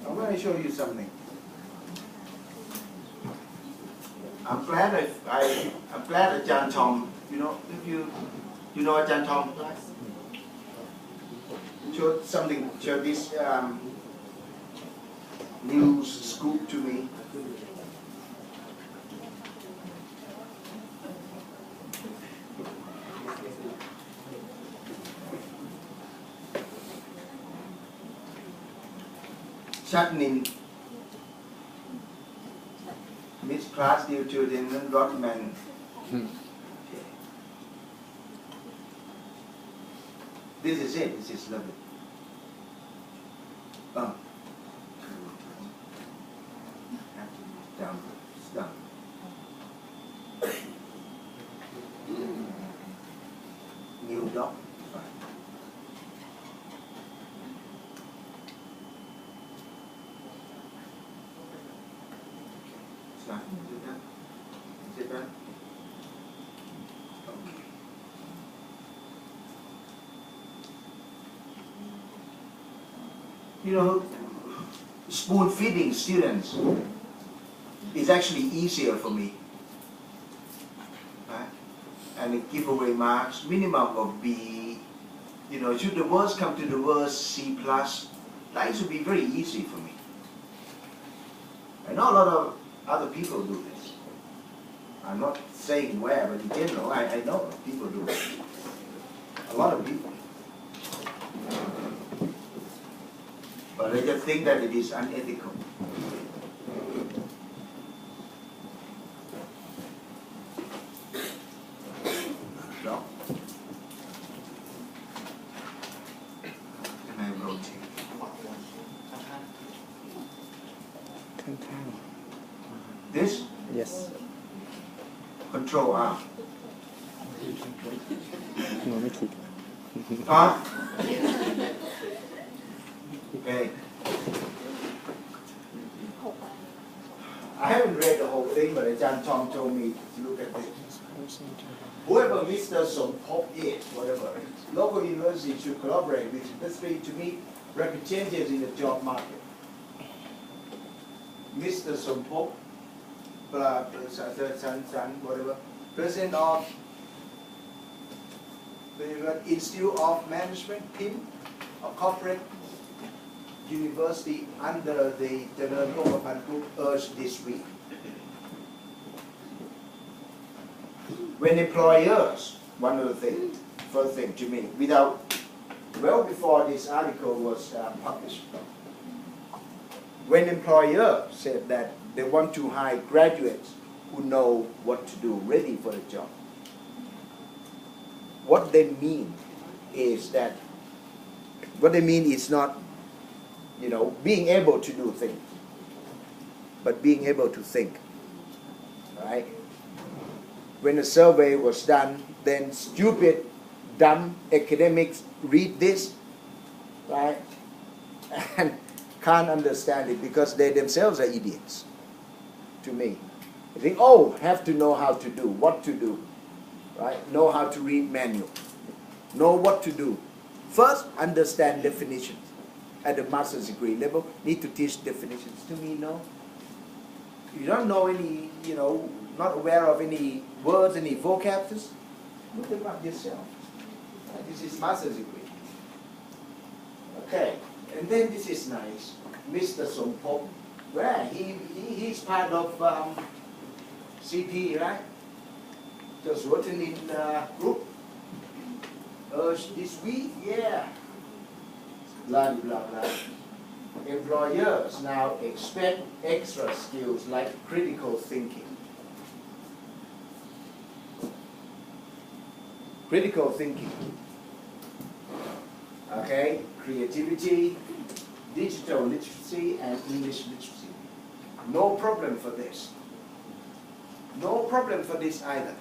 I'm going to show you something. I'm glad Ajahn Tom, you know, if you know Ajahn Tom, showed this news scoop to me. Chutney missed class due to the Rodman. This is it. This is lovely. Down. Down. New dog. Is it done? Okay. You know, spoon feeding students is actually easier for me. Right? And the giveaway marks, minimum of B. You know, should the worst come to the worst, C+, that would be very easy for me. I know a lot of other people do this. I'm not saying where, but in general, I know people do it. A lot of people. But I just think that it is unethical. No? And I rotate. This? Yes. Control R. หนูไม่คิด R. Okay. I haven't read the whole thing, but Ajahn Tom told me to look at this. Whoever Mr. Sompop is, whatever, local university should collaborate with industry to meet rapid changes in the job market. Mr. Sompop, whatever, President of the Institute of Management, PIM, a corporate university under the General Government Group, urged this week. When employers, one of the things, first thing to me, well before this article was published, when employers said that they want to hire graduates who know what to do, ready for the job, what they mean is not, you know, being able to do things, but being able to think, right? When a survey was done, then stupid, dumb academics read this, right, and can't understand it because they themselves are idiots, to me. They think, oh, have to know how to do, what to do, right? Know how to read manual, know what to do. First, understand definitions. At the master's degree level, need to teach definitions. To me, no. You don't know any, you know, not aware of any words, any vocabularies, look them up yourself. This is master's degree. Okay, and then this is nice. Mr. Sompop, where he's part of CP, right? Just written in group. This week, yeah. Blah blah blah. Employers now expect extra skills like critical thinking. Critical thinking. Okay, creativity, digital literacy, and English literacy. No problem for this. No problem for this either.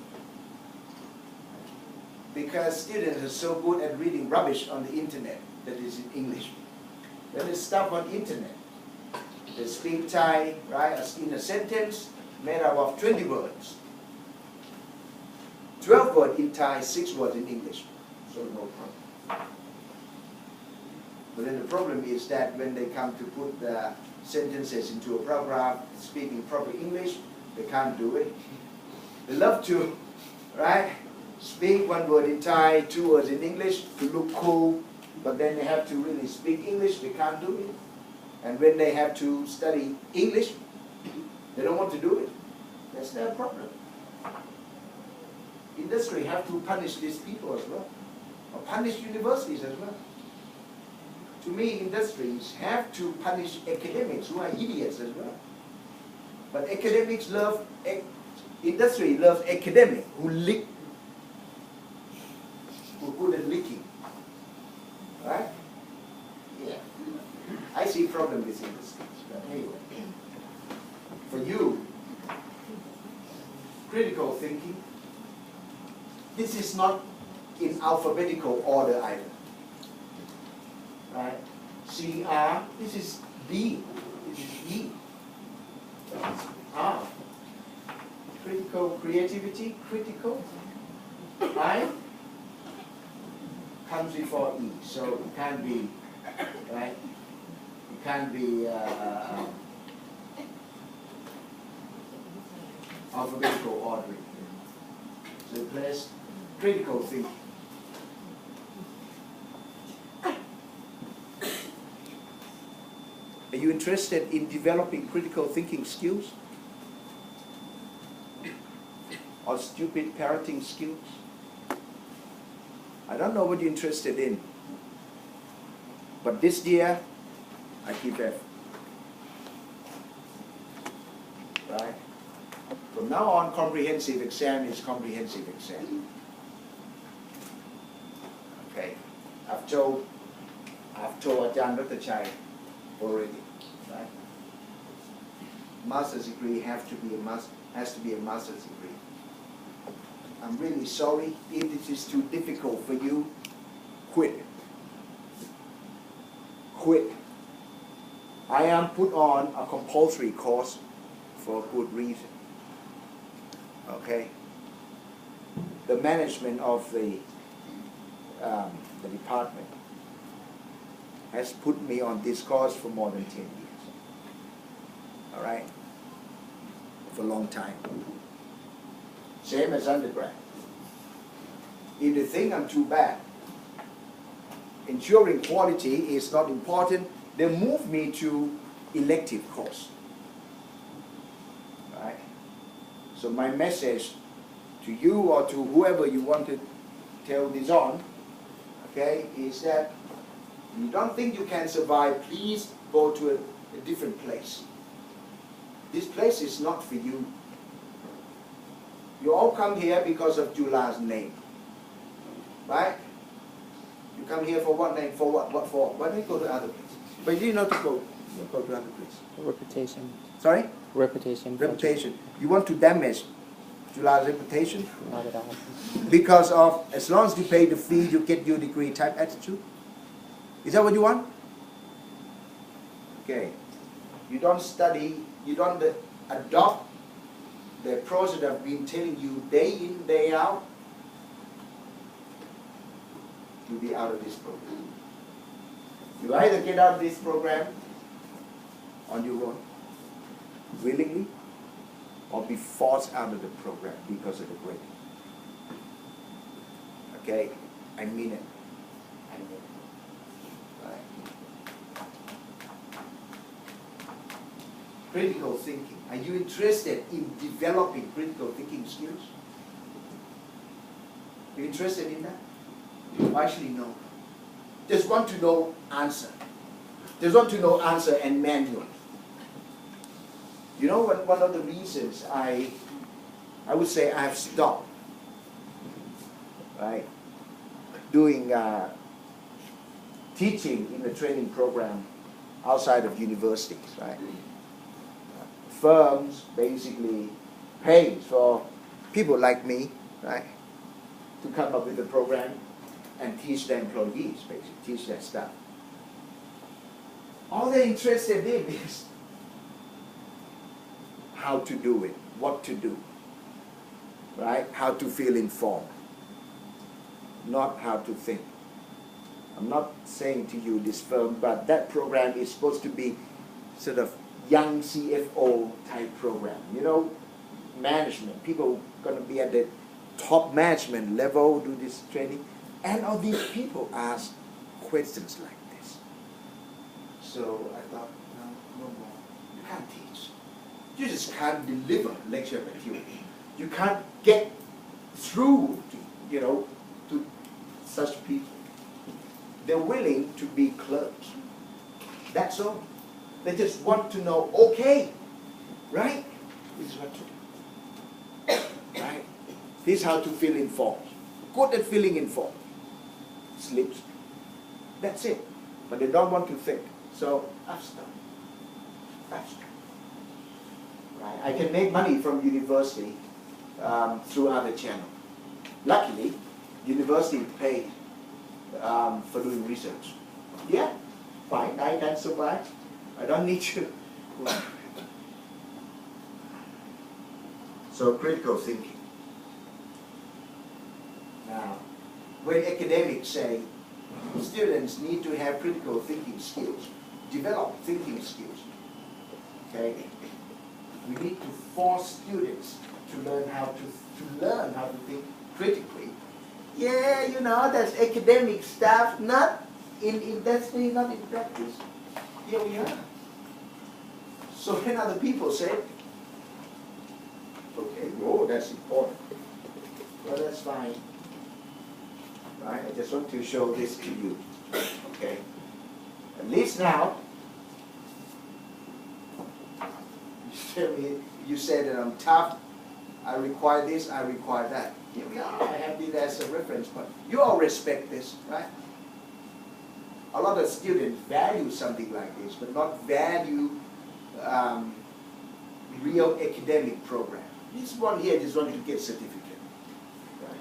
Because students are so good at reading rubbish on the internet that is in English. Then there's stuff on internet. They speak Thai, right, in a sentence made up of 20 words. 12 words in Thai, 6 words in English. So no problem. But then the problem is that when they come to put the sentences into a paragraph, speaking proper English, they can't do it. They love to, right, speak 1 word in Thai, 2 words in English to look cool, but then they have to really speak English, they can't do it. And when they have to study English, they don't want to do it. That's their problem. Industry have to punish these people as well, or punish universities as well. To me, industries have to punish academics who are idiots as well. But academics love, industry loves academics who lick, who good at licking. Right? Yeah. I see problem with industries. But anyway, for you, critical thinking, this is not in alphabetical order either. Right? CR, this is D, this is E. R. Critical creativity, critical, right? Comes before E, so it can't be, right? It can't be alphabetical ordering. So place critical thinking. Are you interested in developing critical thinking skills? Or stupid parenting skills? I don't know what you're interested in. But this year, I keep F. Right? From now on, comprehensive exam is comprehensive exam. Okay. I've told Ajahn Ratachai already. Right? Master's degree has to be a master's degree. I'm really sorry. If this is too difficult for you, quit. Quit. I am put on a compulsory course for a good reason. Okay? The management of the department has put me on this course for more than 10 years. All right? For a long time. Same as undergrad. If they think I'm too bad, ensuring quality is not important, they move me to elective course. Right? So my message to you or to whoever you want to tell this on, okay, is that you don't think you can survive, please go to a different place. This place is not for you. You all come here because of Jula's name. Right? You come here for what name? For what? What for? Why don't you go to other place? But you didn't know to go to other place. Reputation. Sorry? Reputation. Reputation. You want to damage Jula's reputation? Not at all. Because of, as long as you pay the fee, you get your degree type attitude? Is that what you want? Okay. You don't study, you don't adopt the process that I've been telling you day in, day out, you'll be out of this program. You either get out of this program on your own, willingly, or be forced out of the program because of the grading. Okay? I mean it. I mean it. Right. Critical thinking. Are you interested in developing critical thinking skills? Are you interested in that? Or actually no. Just want to know answer. They want to know answer and manual. You know, one of the reasons I would say I've stopped, right, doing teaching in the training program outside of universities, right? Firms basically pay for people like me, right, to come up with a program and teach their employees, basically, teach their staff. All they're interested in is how to do it, what to do, right? How to feel informed, not how to think. I'm not saying to you this firm, but that program is supposed to be sort of young CFO type program. You know, management, people going to be at the top management level, do this training, and all these people ask questions like this. So I thought, no more. You can't teach. You just can't deliver lecture material. You can't get through to, to such people. They're willing to be clerks. That's all. They just want to know, okay, right? This is what to do. Right? This is how to feel informed. Good at feeling informed. Sleeps. That's it. But they don't want to think. So I've stopped. Right? I can make money from university through other channels. Luckily, university paid for doing research. Yeah, fine, I can survive. I don't need to. So critical thinking. Now, when academics say students need to have critical thinking skills, develop thinking skills, okay, we need to force students to learn how to think critically. Yeah, that's academic stuff, not in industry, not in practice. Here we are. So when other people say, okay, oh, that's important. Well, that's fine. Right? I just want to show this to you. Okay? At least now, you say that I'm tough, I require this, I require that. Here we are, I have this as a reference point. You all respect this, right? A lot of students value something like this, but not value real academic program. This one here just want to get certificate, right?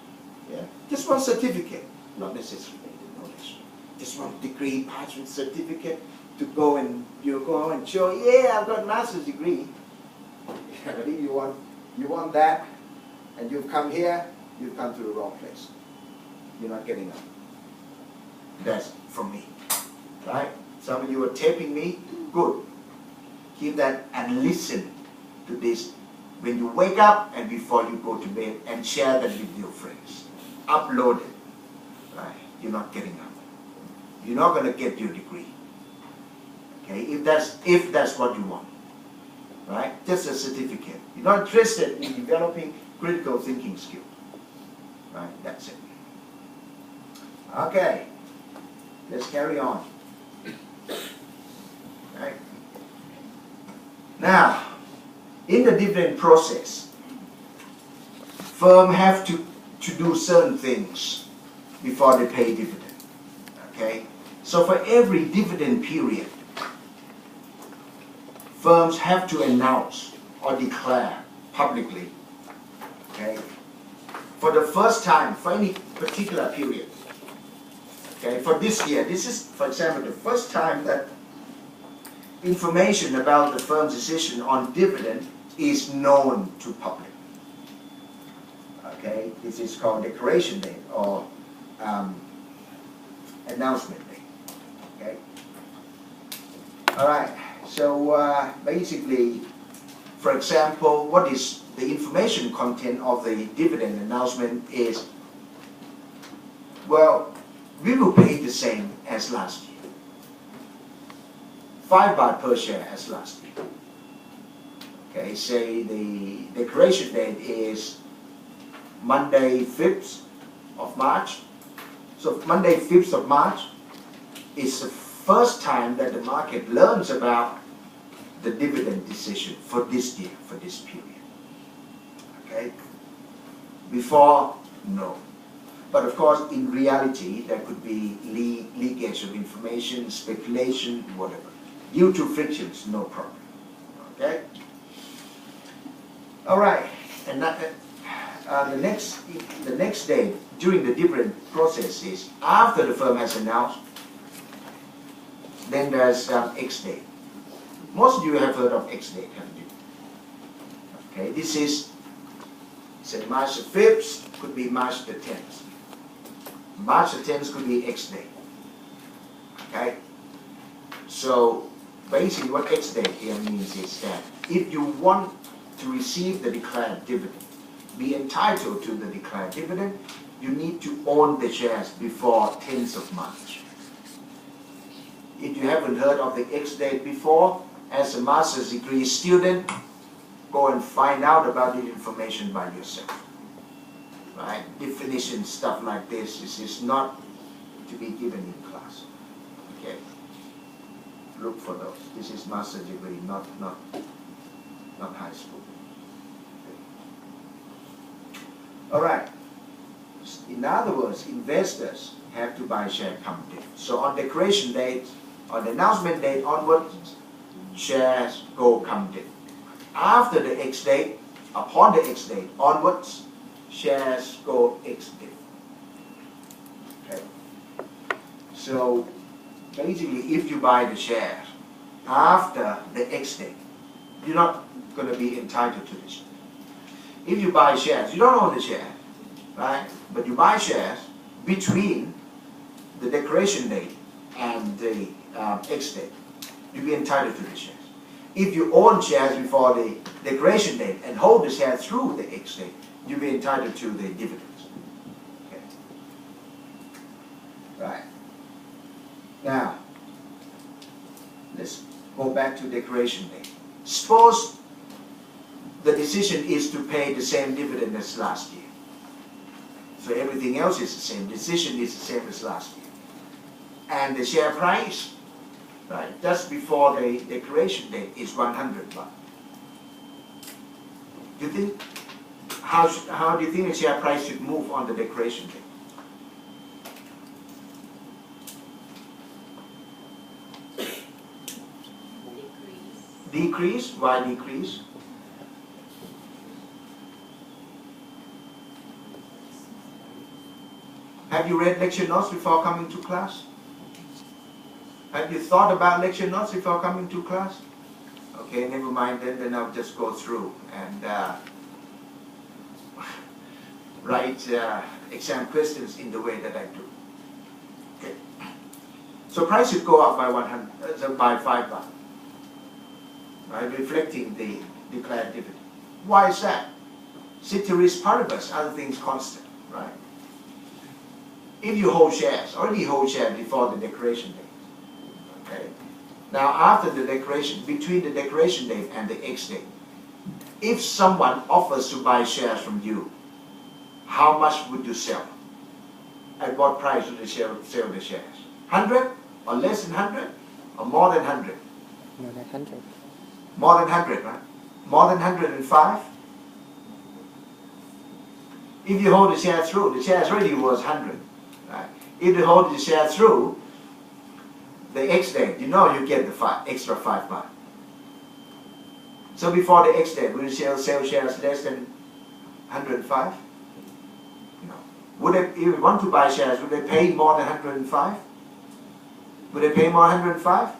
Yeah, just one certificate, not necessarily knowledge. Just one degree, pass with certificate to go and show, yeah, I've got a master's degree. Yeah, but if you want that, and you've come here, you've come to the wrong place. You're not getting up. That's from me. Right? Some of you are taping me. Good. Keep that and listen to this when you wake up and before you go to bed, and share that with your friends. Upload it. Right? You're not getting up. You're not going to get your degree. Okay? If that's what you want. Right? Just a certificate. You're not interested in developing critical thinking skills. Right? That's it. Okay. Let's carry on. Right? Now, in the dividend process, firms have to do certain things before they pay dividend. Okay? So for every dividend period, firms have to announce or declare publicly, okay, for the first time, for any particular period. Okay, for this year, this is, for example, the first time that information about the firm's decision on dividend is known to public. Okay, this is called declaration date or announcement date. Okay. All right. So basically, for example, what is the information content of the dividend announcement is, well, we will pay the same as last year. 5 baht per share as last year. Okay, say the declaration date is Monday 5th of March. So Monday 5th of March is first time that the market learns about the dividend decision for this year, for this period. Okay? Before, no. But of course, in reality, there could be leakage of information, speculation, whatever. Due to frictions, no problem. Okay? All right. And that, the next day, during the dividend process is, after the firm has announced, then there's X date. Most of you have heard of X date, haven't you? Okay, this is, say, March the 5th, could be March the 10th. March the 10th could be X day. Okay? So, basically what X day here means is that if you want to receive the declared dividend, be entitled to the declared dividend, you need to own the shares before 10th of March. If you haven't heard of the X date before, as a master's degree student, go and find out about the information by yourself. Right? Definition, stuff like this is not to be given in class. Okay? Look for those. This is master's degree, not high school. Okay. All right. In other words, investors have to buy share come date. So on declaration date, on the announcement date onwards, shares go come date. After the X date, upon the X date onwards, shares go X date. Okay. So basically, if you buy the shares after the X date, you're not going to be entitled to this. If you buy shares, you don't own the share, right? But you buy shares between the declaration date and the X date, you'll be entitled to the shares. If you own shares before the declaration date and hold the shares through the X date, you'll be entitled to the dividends. Okay. Right. Now, let's go back to declaration date. Suppose the decision is to pay the same dividend as last year. So everything else is the same. Decision is the same as last year. And the share price, right, just before the declaration date is 100 baht. Do you think, how do you think the share price should move on the declaration date? Decrease? Why decrease? Have you read lecture notes before coming to class? Have you thought about lecture notes before coming to class? Okay, never mind, then I'll just go through and write exam questions in the way that I do. Okay. So price should go up by 100, by 5 baht. Right, reflecting the declared dividend. Why is that? Ceteris paribus, other things constant, right? If you hold shares, already hold shares before the declaration date. Okay. Now after the declaration, between the declaration date and the X date, if someone offers to buy shares from you, how much would you sell? At what price would you sell the shares? 100 or less than 100 or more than 100? More than 100. More than 100, right? More than 105? If you hold the share through, the shares already was 100. Right? If you hold the share through the X date, you know you get the extra 5 baht. So before the X date, will you sell shares less than 105? No. Would they, if you want to buy shares, would they pay more than 105? Would they pay more than 105?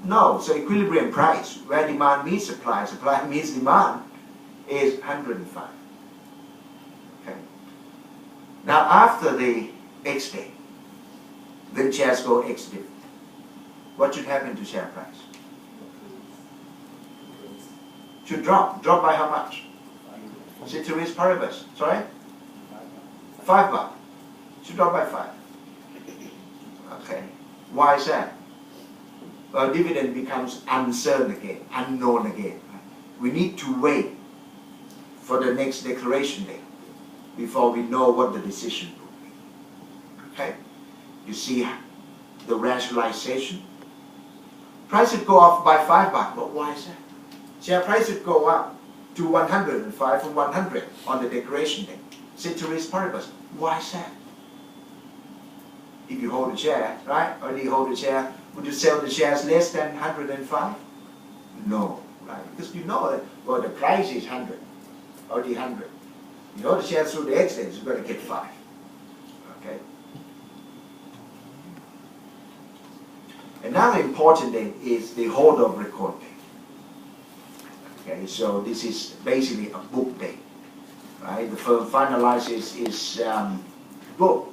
No. So equilibrium price, where demand meets supply, supply meets demand, is 105. Okay. Now after the X date, when shares go X date, what should happen to share price? Should drop. Drop by how much? Ceteris paribus. Sorry? 5 baht. Should drop by 5. Okay. Why is that? Well, dividend becomes uncertain again, unknown again. We need to wait for the next declaration date before we know what the decision will be. Okay? You see the rationalization? price should go up by 5 baht. But why is that? Share price should go up to 105 from 100 on the declaration day. Ceteris paribus. Why is that? If you hold the share, right? Or you hold the share, would you sell the shares less than 105? No, right? Because you know that, well, the price is 100, already 100. You know the shares through the exchange, you're going to get 5. Okay? Another important thing is the hold of record date. Okay, so this is basically a book date. Right? The firm finalizes its book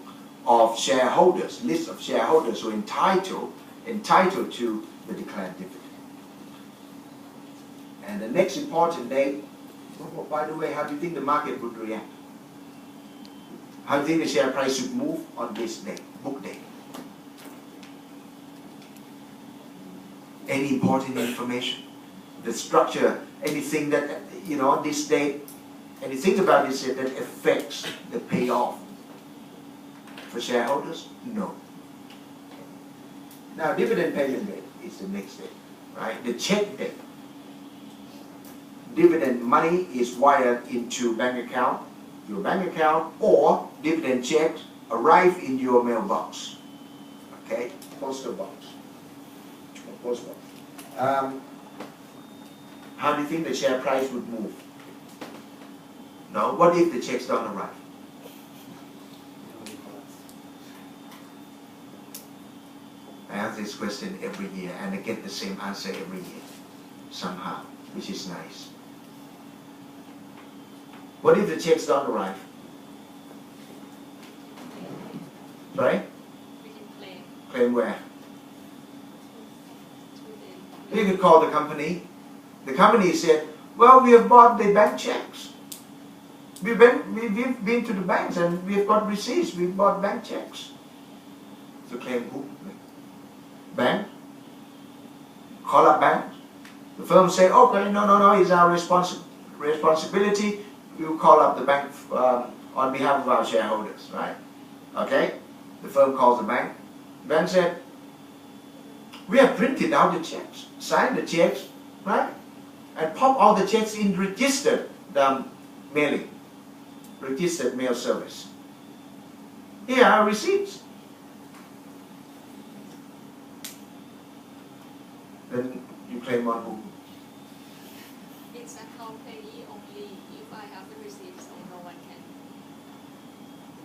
of shareholders, list of shareholders who are entitled to the declared dividend. And the next important date, oh, by the way, how do you think the market would react? How do you think the share price should move on this date, book date? Any important information? The structure, anything that, you know, on this date, anything about this date that affects the payoff for shareholders? No. Now, dividend payment date is the next date, right? The check date. Dividend money is wired into your bank account, or dividend checks arrive in your mailbox. Okay, postal box. Post box. How do you think the share price would move? No, what if the checks don't arrive? I ask this question every year and I get the same answer every year, somehow, which is nice. What if the checks don't arrive? Sorry? We can claim. Claim where? You could call the company. The company said, well, we have bought the bank checks. We've been to the banks and we've got receipts. We've bought bank checks. So claim who? Bank? Call up bank. The firm say, okay, no, it's our responsibility. We'll call up the bank on behalf of our shareholders, right? Okay? The firm calls the bank. The bank said, we have printed out the checks, signed the checks, right? And pop all the checks in registered mailing, registered mail service. Here are receipts. Then you claim on who? It's account payee only. If I have the receipts, so no one can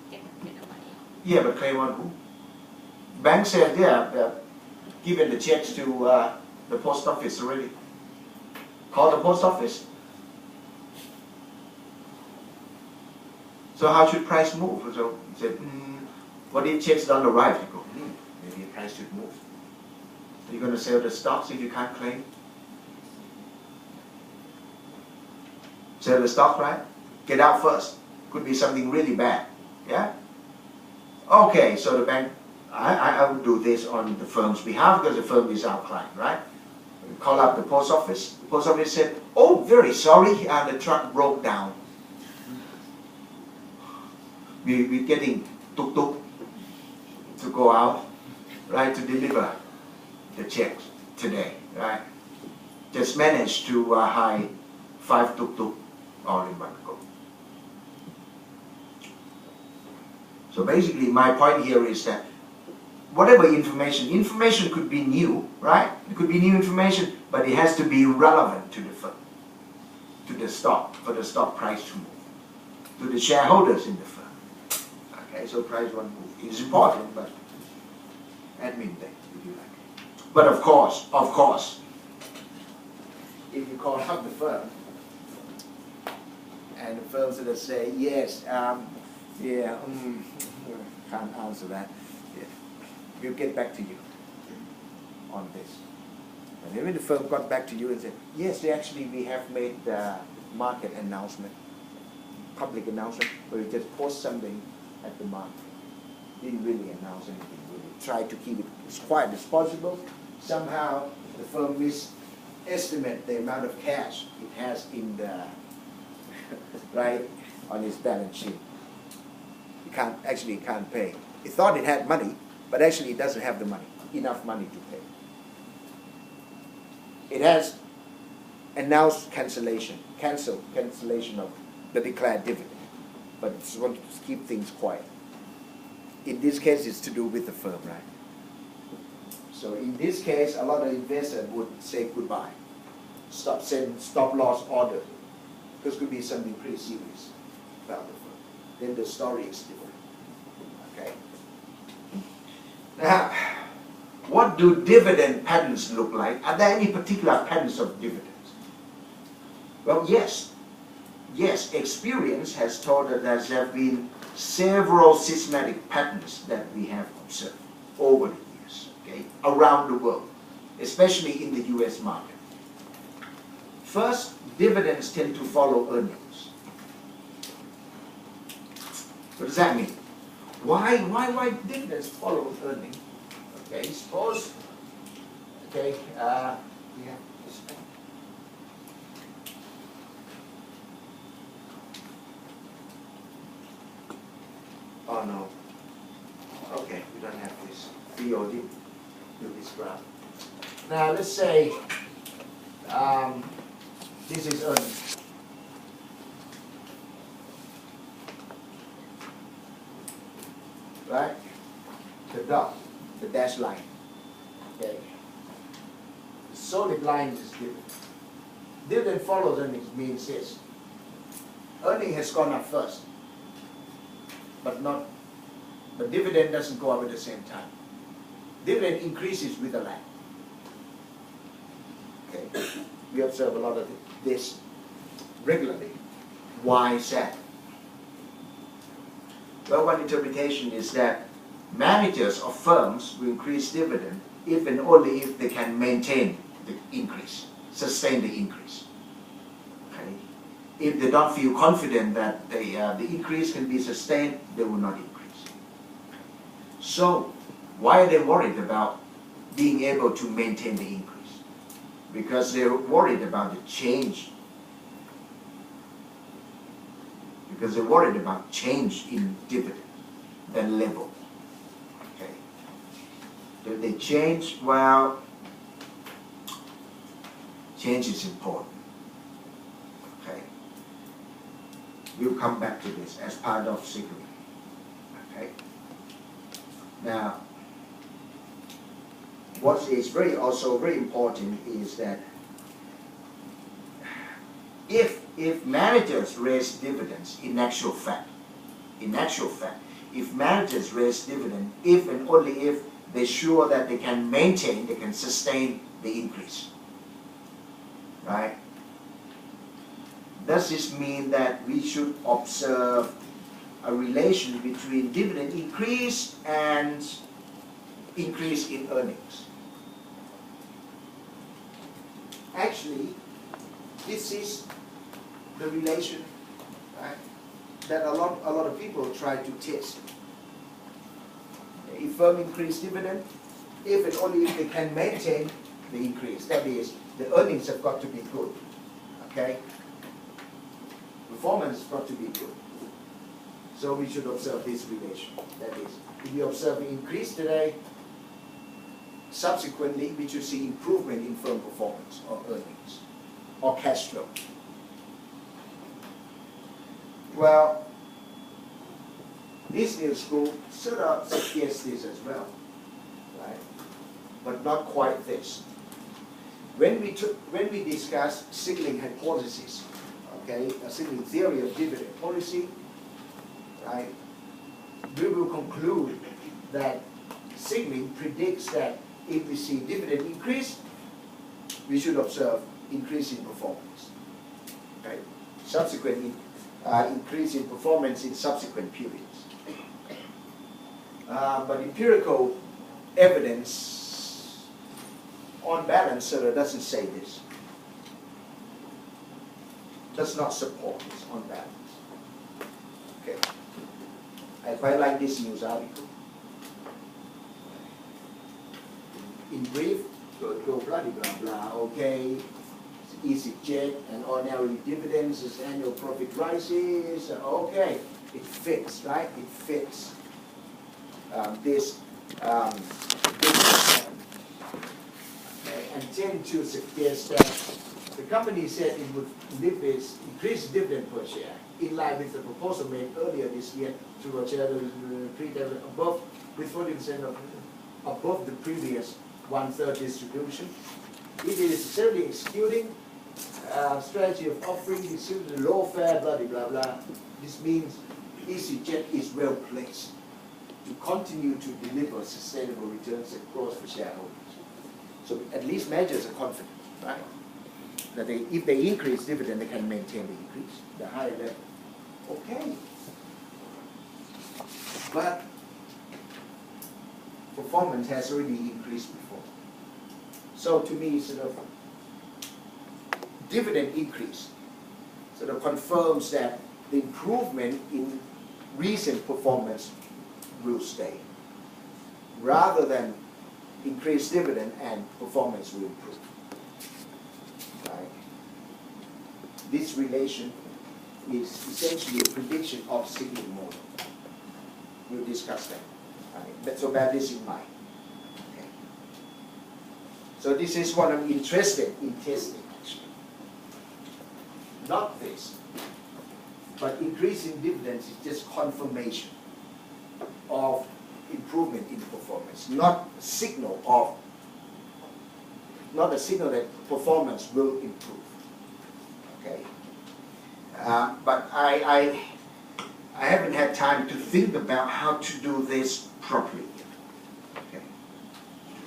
get the money. Yeah, but claim on who? Bank said, yeah, given the checks to the post office already. Call the post office. So how should price move? So he said, what if checks don't arrive? You go, maybe the price should move. Are you going to sell the stocks if you can't claim? Sell the stock, right? Get out first. Could be something really bad. Yeah? Okay, so the bank, I will do this on the firm's behalf because the firm is our client, right? We call up the post office. The post office said, oh, very sorry, the truck broke down. We're getting tuk-tuk to go out, right, to deliver the checks today, right? Just managed to hire 5 tuk-tuk all in one go. So basically my point here is that whatever information could be new, right? It could be new information, but it has to be relevant to the firm, to the stock, for the stock price to move, to the shareholders in the firm. Okay, so price won't move. It's important, but admin thing, if you like. But of course, if you call up the firm, and the firm sort of say, yes, can't answer that. Yeah. We'll get back to you on this. And then when the firm got back to you and said, yes, we have made the market announcement, public announcement, but we just post something at the market. Didn't really announce anything, really. Tried to keep it as quiet as possible. Somehow the firm misestimate the amount of cash it has in the right on its balance sheet. It can't pay. It thought it had money, but actually it doesn't have the money, enough money to pay. it has announced cancellation of the declared dividend, but it's want to keep things quiet. In this case, it's to do with the firm, right? So in this case, a lot of investors would say goodbye, send stop loss order, because it could be something pretty serious about the firm. Then the story is different. Okay. Now, what do dividend patterns look like? Are there any particular patterns of dividends? Well, yes. Yes, experience has taught us that there have been several systematic patterns that we have observed over the years, okay, around the world, especially in the US market. First, dividends tend to follow earnings. What does that mean? Why dividends follow earnings? Okay, suppose, okay, we have this thing. Oh no. Okay, we don't have this. We already do this graph. Now let's say this is earnings. Right? The dot, the dashed line. Okay. The solid line is dividend. Dividend follows earnings means this. Earning has gone up first, but dividend doesn't go up at the same time. Dividend increases with a lag. Okay. We observe a lot of this regularly. Why is that? Well, one interpretation is that managers of firms will increase dividend if and only if they can maintain the increase, sustain the increase. Okay. If they don't feel confident that the increase can be sustained, they will not increase. So, why are they worried about being able to maintain the increase? Because they're worried about the change. Because they're worried about change in dividend, the level. Okay. Do they change? Well, change is important. Okay. We'll come back to this as part of signaling. Okay. Now, what is also very important is that if managers raise dividends, in actual fact, if managers raise dividend, if and only if they're sure that they can maintain, they can sustain the increase, right? Does this mean that we should observe a relation between dividend increase and increase in earnings? Actually, this is the relation, right, that a lot of people try to test. If firm increase dividend, if and only if they can maintain the increase, that is, the earnings have got to be good. Okay? Performance has got to be good. So we should observe this relation. That is, if we observe an increase today, subsequently we should see improvement in firm performance or earnings or cash flow. Well, this new school sort of suggests this as well, right? But not quite this. When we discuss signaling hypothesis, okay, a signaling theory of dividend policy, right, we will conclude that signaling predicts that if we see dividend increase, we should observe increase in performance, right? Subsequently, increase in performance in subsequent periods. But empirical evidence, on balance, sort of doesn't say this. Does not support this on balance. Okay. I quite like this news article. In brief, go blah blah blah. Okay. EasyJet and ordinary dividends as annual profit rises. Okay, it fits, right? It fits this. Okay. and tend to suggest that the company said it would increase dividend per share in line with the proposal made earlier this year to Rochelle above with 40% above the previous 1/3 distribution. It is certainly executing strategy of offering the low fare, blah blah blah. This means EasyJet is well placed to continue to deliver sustainable returns across the shareholders. So at least managers are confident, right? That if they increase dividend, they can maintain the increase, the higher level. Okay. But performance has already increased before. So to me, sort of dividend increase sort of confirms that the improvement in recent performance will stay, rather than increase dividend and performance will improve. Right? This relation is essentially a prediction of cyclic model. We'll discuss that. Right? So bear this in mind. Okay. So this is what I'm interested in testing, actually. Not this, but increasing dividends is just confirmation of improvement in performance, not a signal that performance will improve. Okay, but I haven't had time to think about how to do this properly. Okay,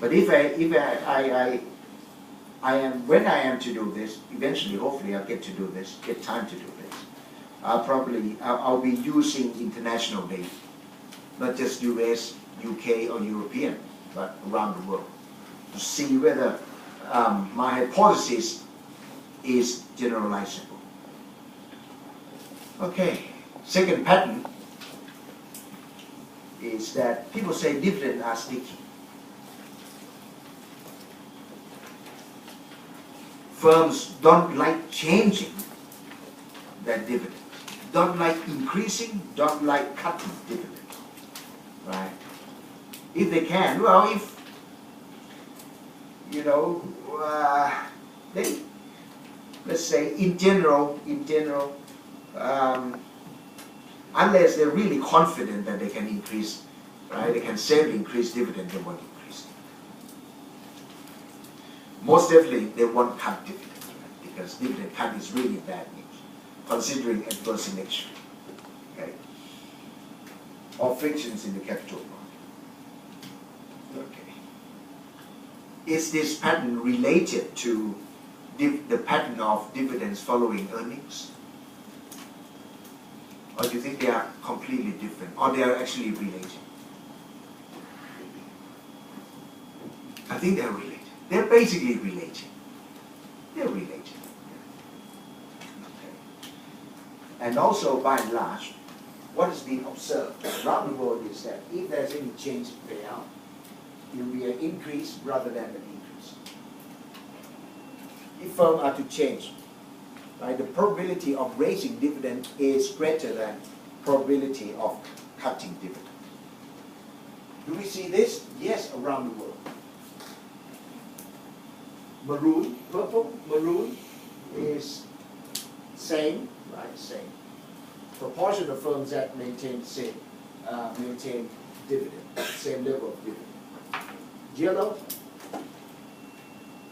but when I am to do this, eventually, hopefully, I'll get time to do this. I'll be using international data, not just US, UK, or European, but around the world, to see whether my hypothesis is generalizable. Okay, second pattern is that people say dividends are sticky. Firms don't like changing their dividend, don't like increasing, don't like cutting dividends, right? If they can, well, if, they, let's say in general, unless they're really confident that they can increase, right, they can safely increase dividend, they won't increase. Most definitely, they won't cut dividends, right? Because dividend cut is really bad news, considering adverse selection, okay, or frictions in the capital market. Okay. Is this pattern related to the pattern of dividends following earnings? Or do you think they are completely different, or they are actually related? I think they're related. They're basically related. They're related. Okay. And also, by and large, what has been observed around the world is that if there's any change in payout, it will be an increase rather than an increase. If firms are to change, right, the probability of raising dividend is greater than probability of cutting dividend. Do we see this? Yes, around the world. Maroon, purple, maroon is same, right? Same. Proportion of firms that maintain dividend, same level of dividend. Yellow,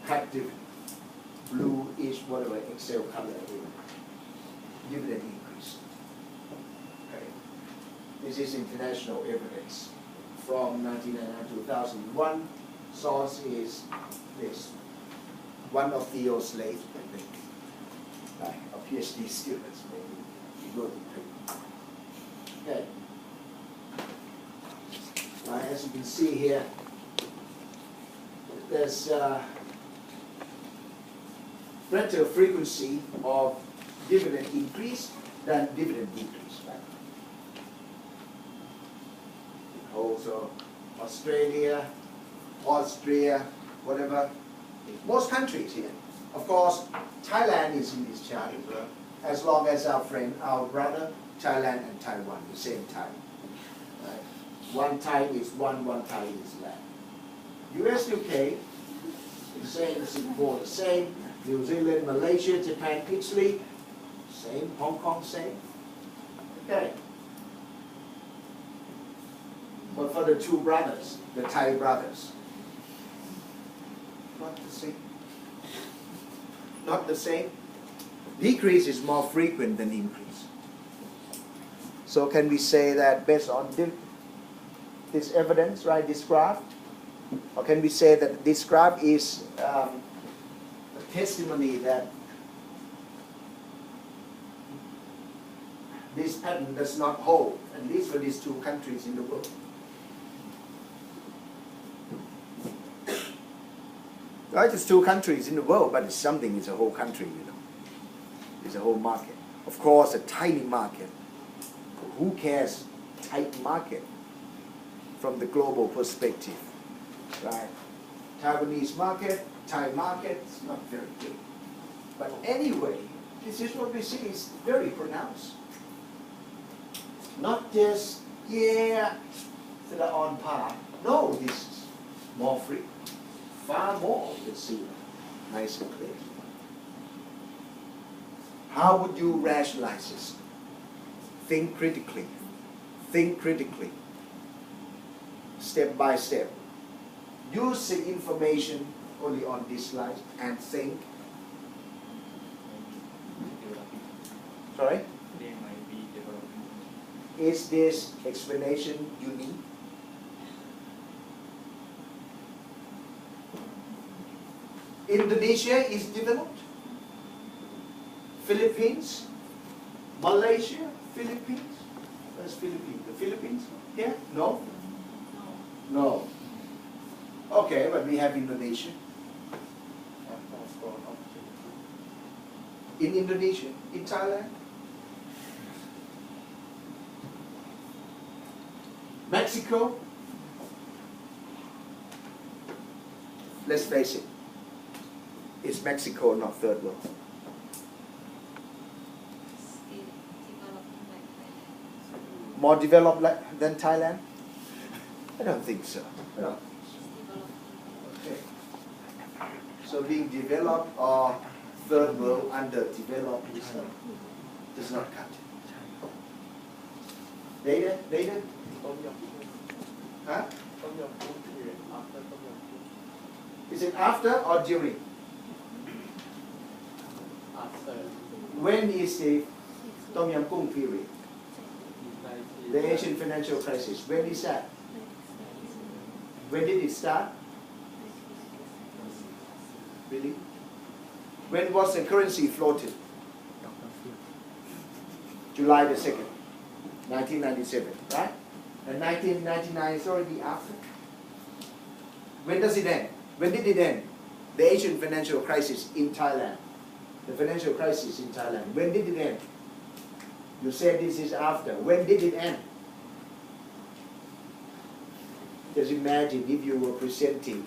cut dividend. Blue is whatever Excel color dividend increase. Okay. This is international evidence from 1999 to 2001. Source is this. One of Theo's slaves, I think. Right, or PhD students, maybe. He wrote the paper. Okay. Right, as you can see here, there's greater frequency of dividend increase than dividend decrease, right? Also, Australia, Austria, whatever. Most countries here. Of course, Thailand is in this chart as well. As long as our brother, Thailand and Taiwan, the same time. Right? One Thai is one Thai is left. US, UK, the same, Singapore the same, New Zealand, Malaysia, Japan, Italy, same, Hong Kong same. Okay. But for the two brothers, the Thai brothers, not the same. Not the same. Decrease is more frequent than increase. So can we say that based on this evidence, right, this graph? Or can we say that this graph is a testimony that this pattern does not hold, at least for these two countries in the world? Right, it's two countries in the world, but it's something, it's a whole country, you know. It's a whole market. Of course, a tiny market. Who cares? Tight market from the global perspective, right? Taiwanese market, Thai market, it's not very big. But anyway, this is what we see is very pronounced. Not just, yeah, so they're on par. No, this is more frequent. Far more, you see, nice and clear. How would you rationalize this? Think critically. Think critically. Step by step. Use the information only on this slide and think. Sorry? They might be developing. Is this explanation unique? Indonesia is developed. Philippines, Malaysia, Philippines. Where's Philippines? The Philippines? Yeah? No? No. Okay, but we have Indonesia. In Indonesia? In Thailand? Mexico? Let's face it. It's Mexico, not third world. More developed than Thailand? I don't think so. No. Okay. So being developed or third world underdeveloped does not cut it. Data? Data? Huh? Is it after or during? When is the Tom Yam Goong period? The Asian financial crisis. When is that? When did it start? Really? When was the currency floated? July the 2nd, 1997, right? And 1999 is already after. When does it end? When did it end? The Asian financial crisis in Thailand. The financial crisis in Thailand. When did it end? You said this is after. When did it end? Just imagine if you were presenting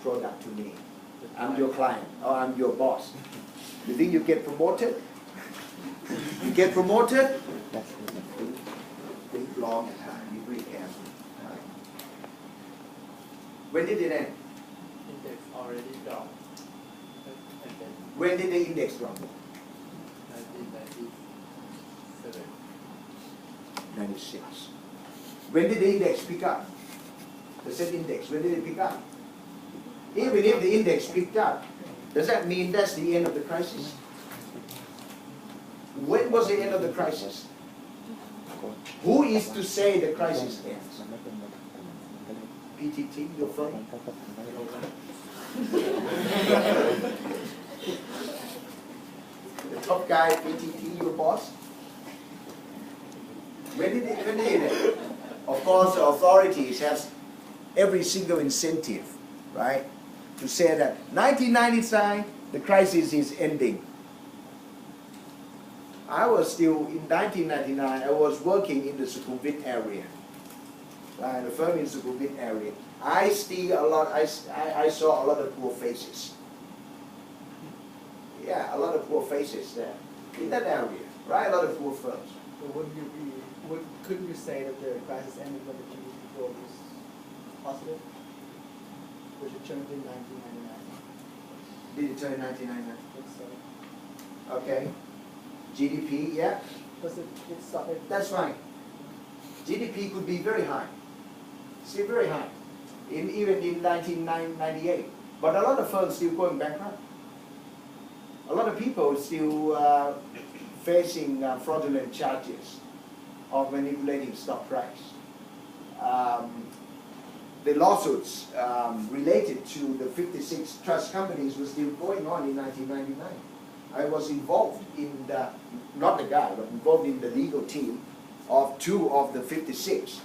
product to me. I'm your client or I'm your boss. You think you get promoted? You get promoted? Think long and hard. Be very careful. When did it end? Index already down. And then When did the index drop? 1997. 96. When did the index pick up? The set index, when did it pick up? Even if the index picked up, does that mean that's the end of the crisis? When was the end of the crisis? Who is to say the crisis ends? PTT, your firm? The top guy, PTT, your boss? When did it end? Of course, the authorities have every single incentive, right, to say that 1999, the crisis is ending. I was still, in 1999, I was working in the Sukhumvit area, right, the firm in Sukhumvit area. I saw a lot of poor faces. Yeah, a lot of poor faces there, in that area, right, a lot of poor firms. But couldn't you say that the crisis ended when the GDP growth was positive, which it turned in 1999? Did it turn in 1999? I think so. Okay. GDP, yeah, Because it that's fine. GDP could be very high, still very high, even in 1998. But a lot of firms still going bankrupt. A lot of people still facing fraudulent charges of manipulating stock price. The lawsuits related to the 56 trust companies were still going on in 1999. I was involved in the, not the guy, but involved in the legal team of 2 of the 56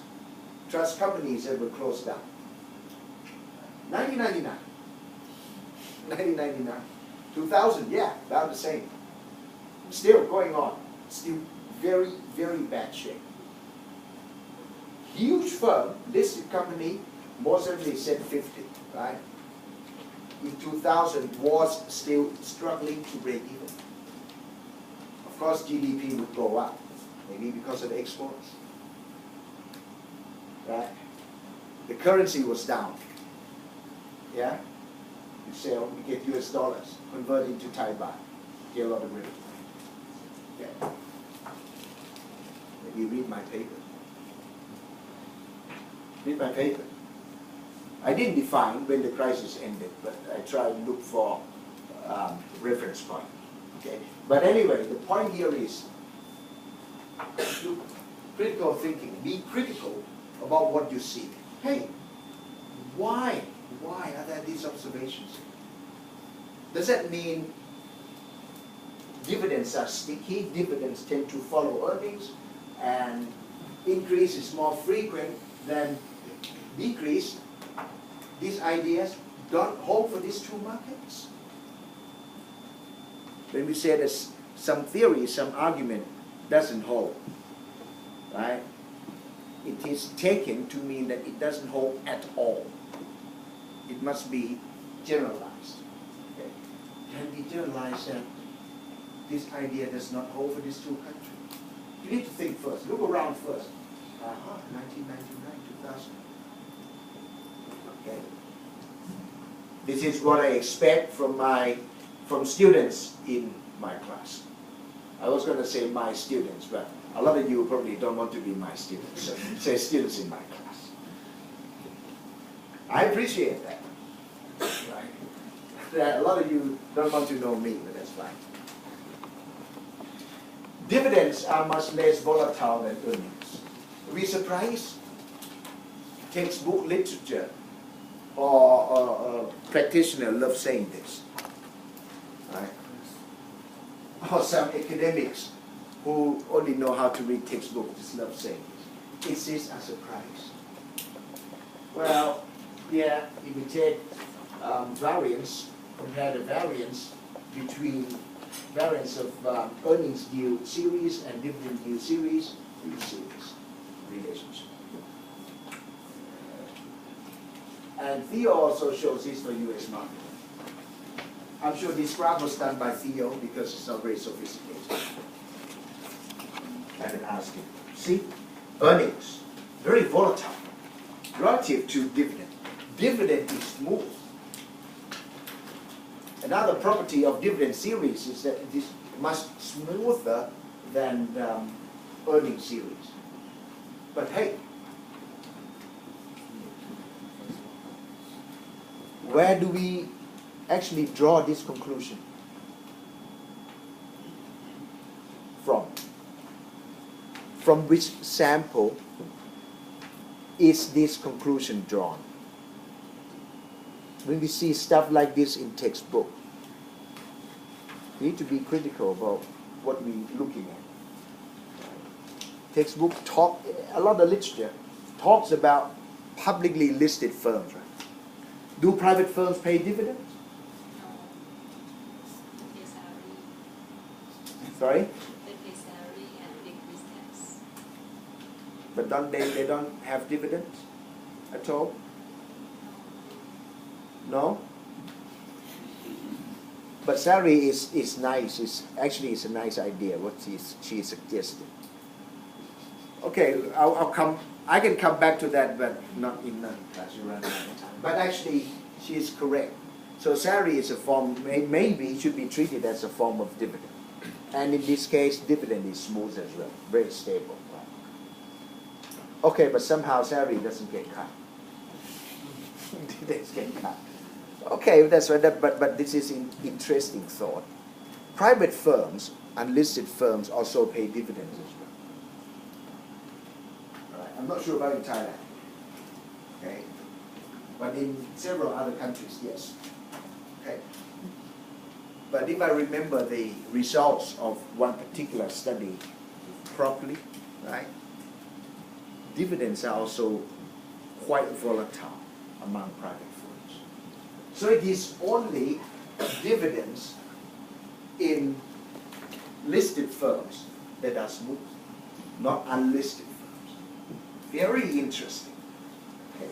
trust companies that were closed down. 1999. 1999. 2000, yeah, about the same. Still going on. Still very, very bad shape. Huge firm, listed company, most certainly said 50, right? In 2000 was still struggling to break even. Of course, GDP would go up, maybe because of exports, right? The currency was down, yeah? You sell, you get US dollars, convert into Thai baht, get a lot of revenue. Yeah. Maybe read my paper. Read my paper. I didn't define when the crisis ended, but I tried to look for reference point. Okay. But anyway, the point here is critical thinking. Be critical about what you see. Hey, why are there these observations? Does that mean dividends are sticky? Dividends tend to follow earnings, and increase is more frequent than decrease. These ideas don't hold for these 2 markets. When we say that some theory, some argument doesn't hold, right? It is taken to mean that it doesn't hold at all. It must be generalized. Okay? Can we generalize that this idea does not hold for these 2 countries? You need to think first. Look around first. 1999, 2000. Okay. This is what I expect from students in my class. I was going to say my students, but a lot of you probably don't want to be my students, so say students in my class. I appreciate that. Right? That a lot of you don't want to know me, but that's fine. Dividends are much less volatile than earnings. Are we surprised? Textbook literature or practitioner love saying this. Right? Or some academics who only know how to read textbooks just love saying this. Is this a surprise? Well, yeah, if we take variance, compare the variance between variance of earnings yield series and dividend yield series, you see this relationship. And Theo also shows this for US market. I'm sure this graph was done by Theo because it's not very sophisticated. I can ask him. See, earnings, very volatile relative to dividend. Dividend is smooth. Another property of dividend series is that it is much smoother than earnings series. But hey, where do we actually draw this conclusion from? From which sample is this conclusion drawn? When we see stuff like this in textbook, we need to be critical about what we're looking at. Textbook talk, a lot of literature talks about publicly listed firms, right? Do private firms pay dividends? No. They pay salary. Sorry? They pay salary and decrease tax. But don't they don't have dividends at all? No? But salary is nice. It's a nice idea what she suggested. Okay, I can come back to that, but not in class. You run out of time. But actually, she is correct. So salary is a form, maybe should be treated as a form of dividend. And in this case, dividend is smooth as well, very stable. Okay, but somehow salary doesn't get cut. Dividends get cut. Okay, that's right. But this is an interesting thought. Private firms, unlisted firms, also pay dividends as well. All right. I'm not sure about in Thailand. Okay, but in several other countries, yes. Okay. But if I remember the results of one particular study properly, right? Dividends are also quite volatile among private firms. So it is only dividends in listed firms that are smooth, not unlisted firms. Very interesting. Okay.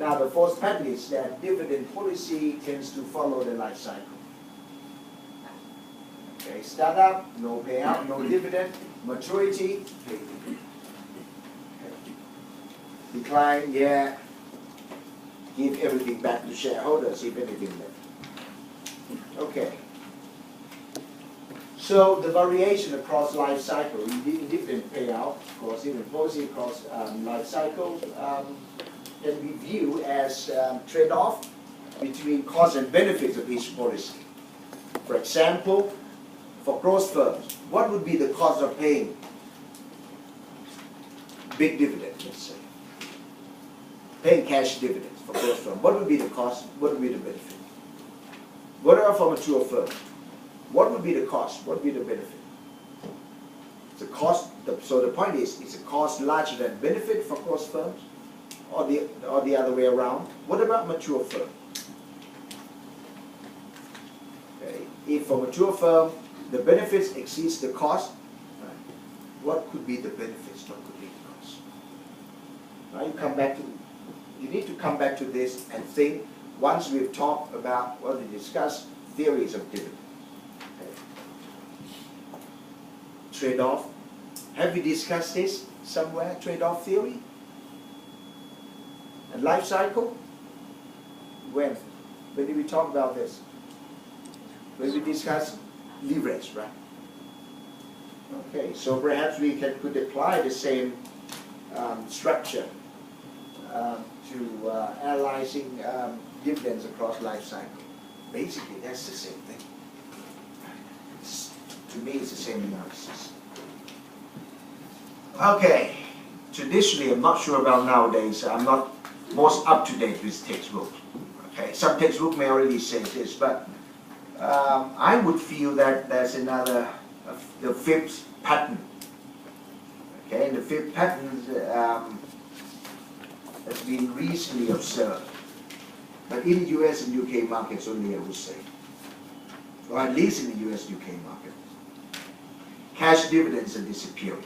Now the fourth pattern is that dividend policy tends to follow the life cycle. Okay, startup, no payout, no dividend. Maturity, pay dividend. Okay. Decline, yeah. Give everything back to shareholders if anything left. Okay. So the variation across life cycle, dividend payout, of course, dividend policy across life cycle can be viewed as trade-off between costs and benefits of each policy. For example, for growth firms, what would be the cost of paying big dividends, let's say? Paying cash dividends for growth firms. What would be the cost? What would be the benefit? What about for mature firms? What would be the cost? What would be the benefit? The cost, so the point is a cost larger than benefit for growth firms? Or the other way around? What about mature firm? Okay. If for mature firm, the benefits exceeds the cost, right, what could be the benefits? What could be the cost? Right? You need to come back to this and think, once we've talked about what we discussed, theories of dividends. Okay. Trade-off. Have we discussed this somewhere, trade-off theory? And life cycle? When? When did we talk about this? When we discussed leverage, right? Okay, so perhaps we could apply the same structure to analyzing dividends across life cycle. Basically, that's the same thing. To me, it's the same analysis. Okay, traditionally, I'm not sure about nowadays. I'm not most up to date with textbooks. Okay, some textbook may already say this, but I would feel that there's another, the fifth pattern. Okay, and the fifth pattern has been recently observed, but in the US and UK markets only, I would say, or at least in the US-UK market. Cash dividends are disappearing.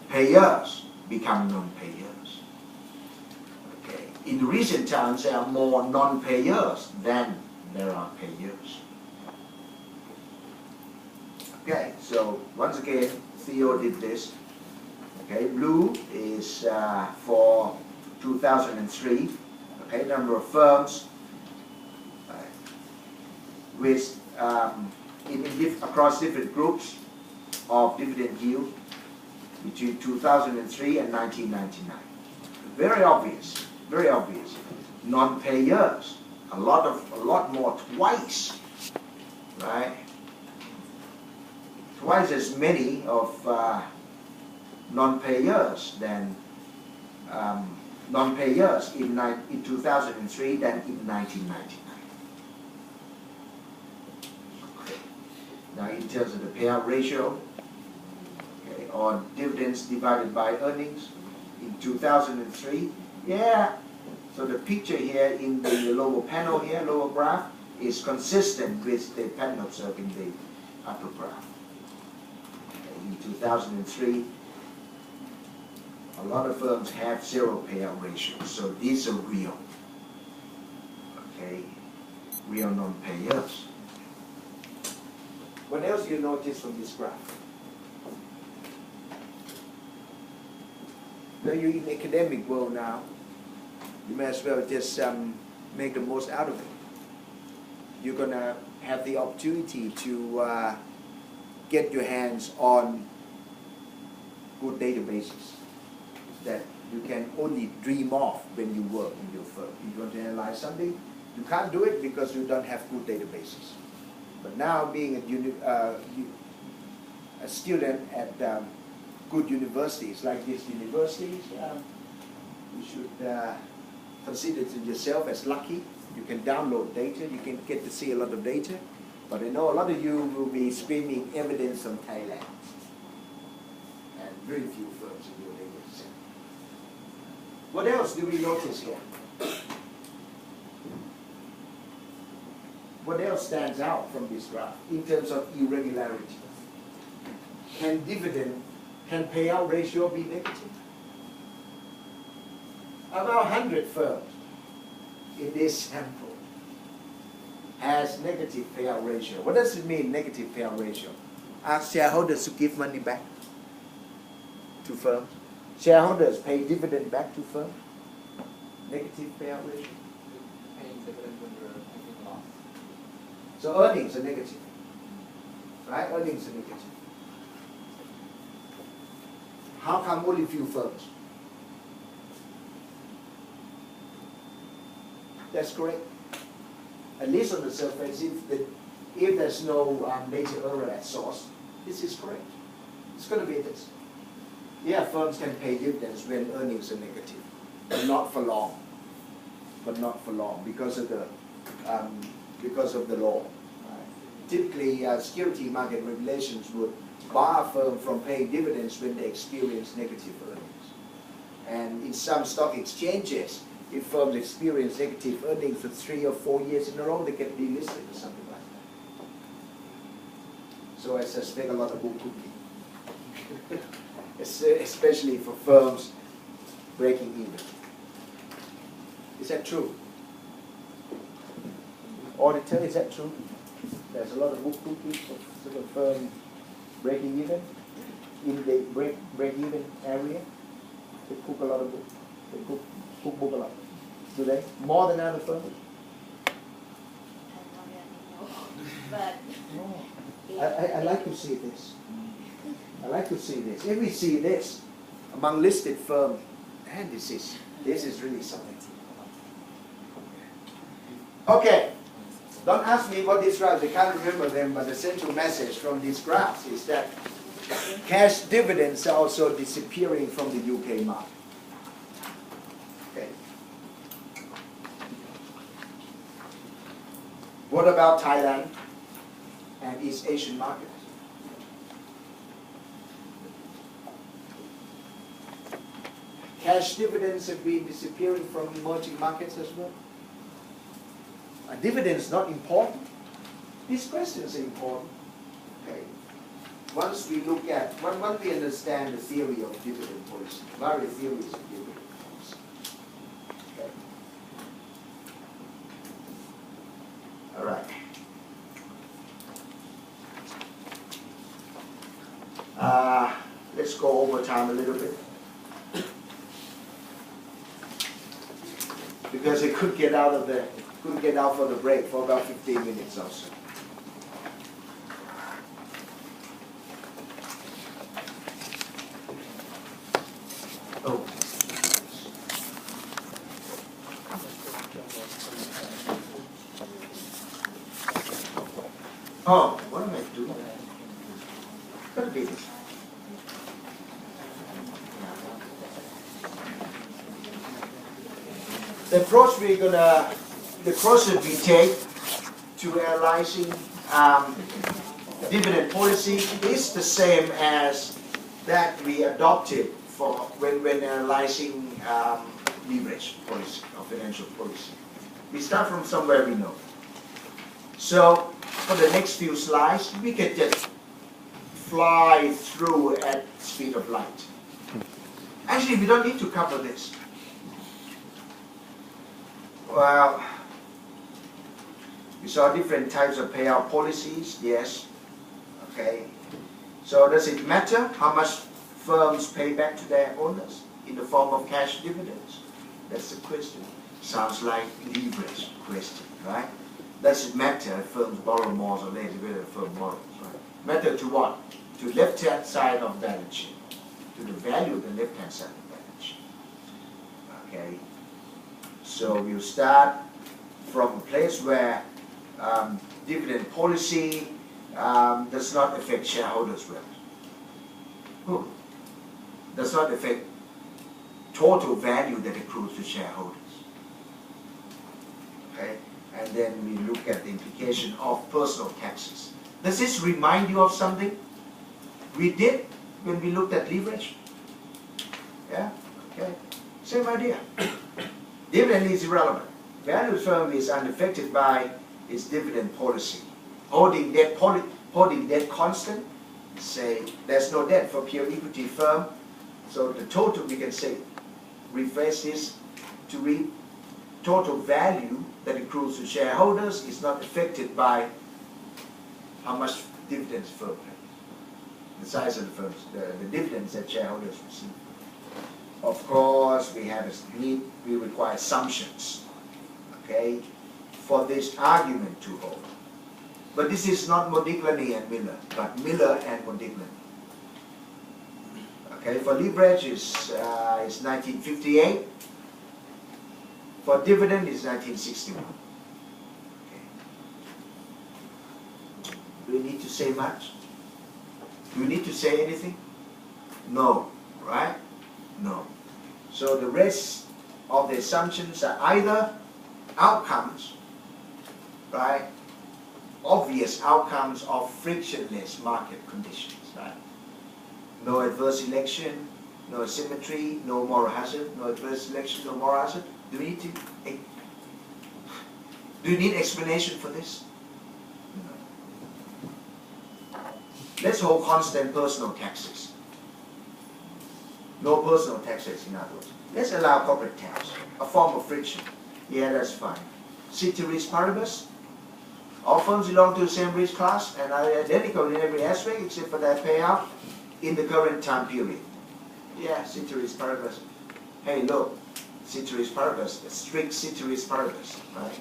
Payers become non-payers. Okay. In recent times, there are more non-payers than there are payers. Okay, so once again, Theo did this. Okay, blue is for 2003. Okay, number of firms with across different groups of dividend yield between 2003 and 1999. Very obvious, very obvious. Non-payers, a lot more, twice, right? Twice as many of non-payers than non-payers in 2003 than in 1999. Okay. Now, in terms of the payout ratio, okay, or dividends divided by earnings in 2003, yeah. So the picture here in the lower panel here, lower graph, is consistent with the pattern observed in the upper graph. Okay, in 2003, a lot of firms have zero payout ratios, so these are real. Okay, real non-payers. What else do you notice from this graph? Now you're in the academic world now. you may as well just make the most out of it. You're gonna have the opportunity to get your hands on good databases that you can only dream of when you work in your firm. If you want to analyze something, you can't do it because you don't have good databases. But now, being a student at good universities like these universities, you should consider yourself as lucky. You can download data, you can get to see a lot of data. But I know a lot of you will be streaming evidence from Thailand. And very few firms in your data set. What else do we notice here? What else stands out from this graph in terms of irregularity? Can payout ratio be negative? About 100 firms in this sample has negative payout ratio. What does it mean, negative payout ratio? Ask shareholders to give money back to firms. Shareholders pay dividend back to firms. Negative payout ratio. Paying dividend when you're making loss. So earnings are negative. Right? Earnings are negative. How come only few firms? That's correct. At least on the surface, if there's no data error at source, this is correct. It's going to be this. Yeah, firms can pay dividends when earnings are negative, but not for long. But not for long because of the law. Typically, security market regulations would bar a firm from paying dividends when they experience negative earnings. And in some stock exchanges, if firms experience negative earnings for 3 or 4 years in a row, they get delisted or something like that. So I suspect a lot of book cooking, especially for firms breaking even. Is that true? Auditor, is that true? There's a lot of book cooking for sort of firm breaking even in the break-even area. They cook a lot of books. They cook book a lot. Do they? More than other firms? But I like to see this. I like to see this. If we see this among listed firms, and this is really something. Okay. Don't ask me what these graphs, I can't remember them, but the central message from these graphs is that cash dividends are also disappearing from the UK market. Okay. What about Thailand and East Asian markets? Cash dividends have been disappearing from emerging markets as well. Are dividends not important? These questions are important. Okay. Once we understand the theory of dividend policy, various theories of dividend policy. Okay. All right. Let's go over time a little bit. Because I couldn't get out for the break for about 15 minutes or so. Oh. Oh, what am I doing? Gotta be this. The approach that we take to analyzing dividend policy is the same as that we adopted for when analyzing leverage policy or financial policy. We start from somewhere we know. So for the next few slides, we can just fly through at speed of light. Actually, we don't need to cover this. Well, we saw different types of payout policies, yes. Okay. So does it matter how much firms pay back to their owners in the form of cash dividends? That's the question. Sounds like leverage question, right? Does it matter if firms borrow more or less whether a firm borrows, right? Matter to what? To left-hand side of balance sheet, to the value of the left-hand side of balance sheet. Okay. So we'll start from a place where dividend policy does not affect shareholders' wealth. Does not affect total value that accrues to shareholders. Okay, and then we look at the implication of personal taxes. Does this remind you of something we did when we looked at leverage? Yeah, okay, same idea. Dividend is irrelevant. Value firm is unaffected by its dividend policy. Holding debt constant, say there's no debt for pure equity firm. So the total, we can say, rephrase this to read total value that accrues to shareholders is not affected by how much dividends firm pays, the size of the firms, the dividends that shareholders receive. Of course, we have a need, we require assumptions, okay, for this argument to hold. But this is not Modigliani and Miller, but Miller and Modigliani. Okay, for leverage is 1958. For dividend is 1961. Okay. Do we need to say much? Do we need to say anything? No, right? No. So the rest of the assumptions are either outcomes, right? Obvious outcomes of frictionless market conditions, right? No adverse selection, no asymmetry, no moral hazard, no adverse selection, no moral hazard. Do we need to? Do you need explanation for this? No. Let's hold constant personal taxes. No personal taxes, in other words. Let's allow corporate tax, a form of friction. Yeah, that's fine. Ceteris paribus. All firms belong to the same risk class and are identical in every aspect except for their payout in the current time period. Yeah, ceteris paribus. Hey, look, ceteris paribus, a strict ceteris paribus, right?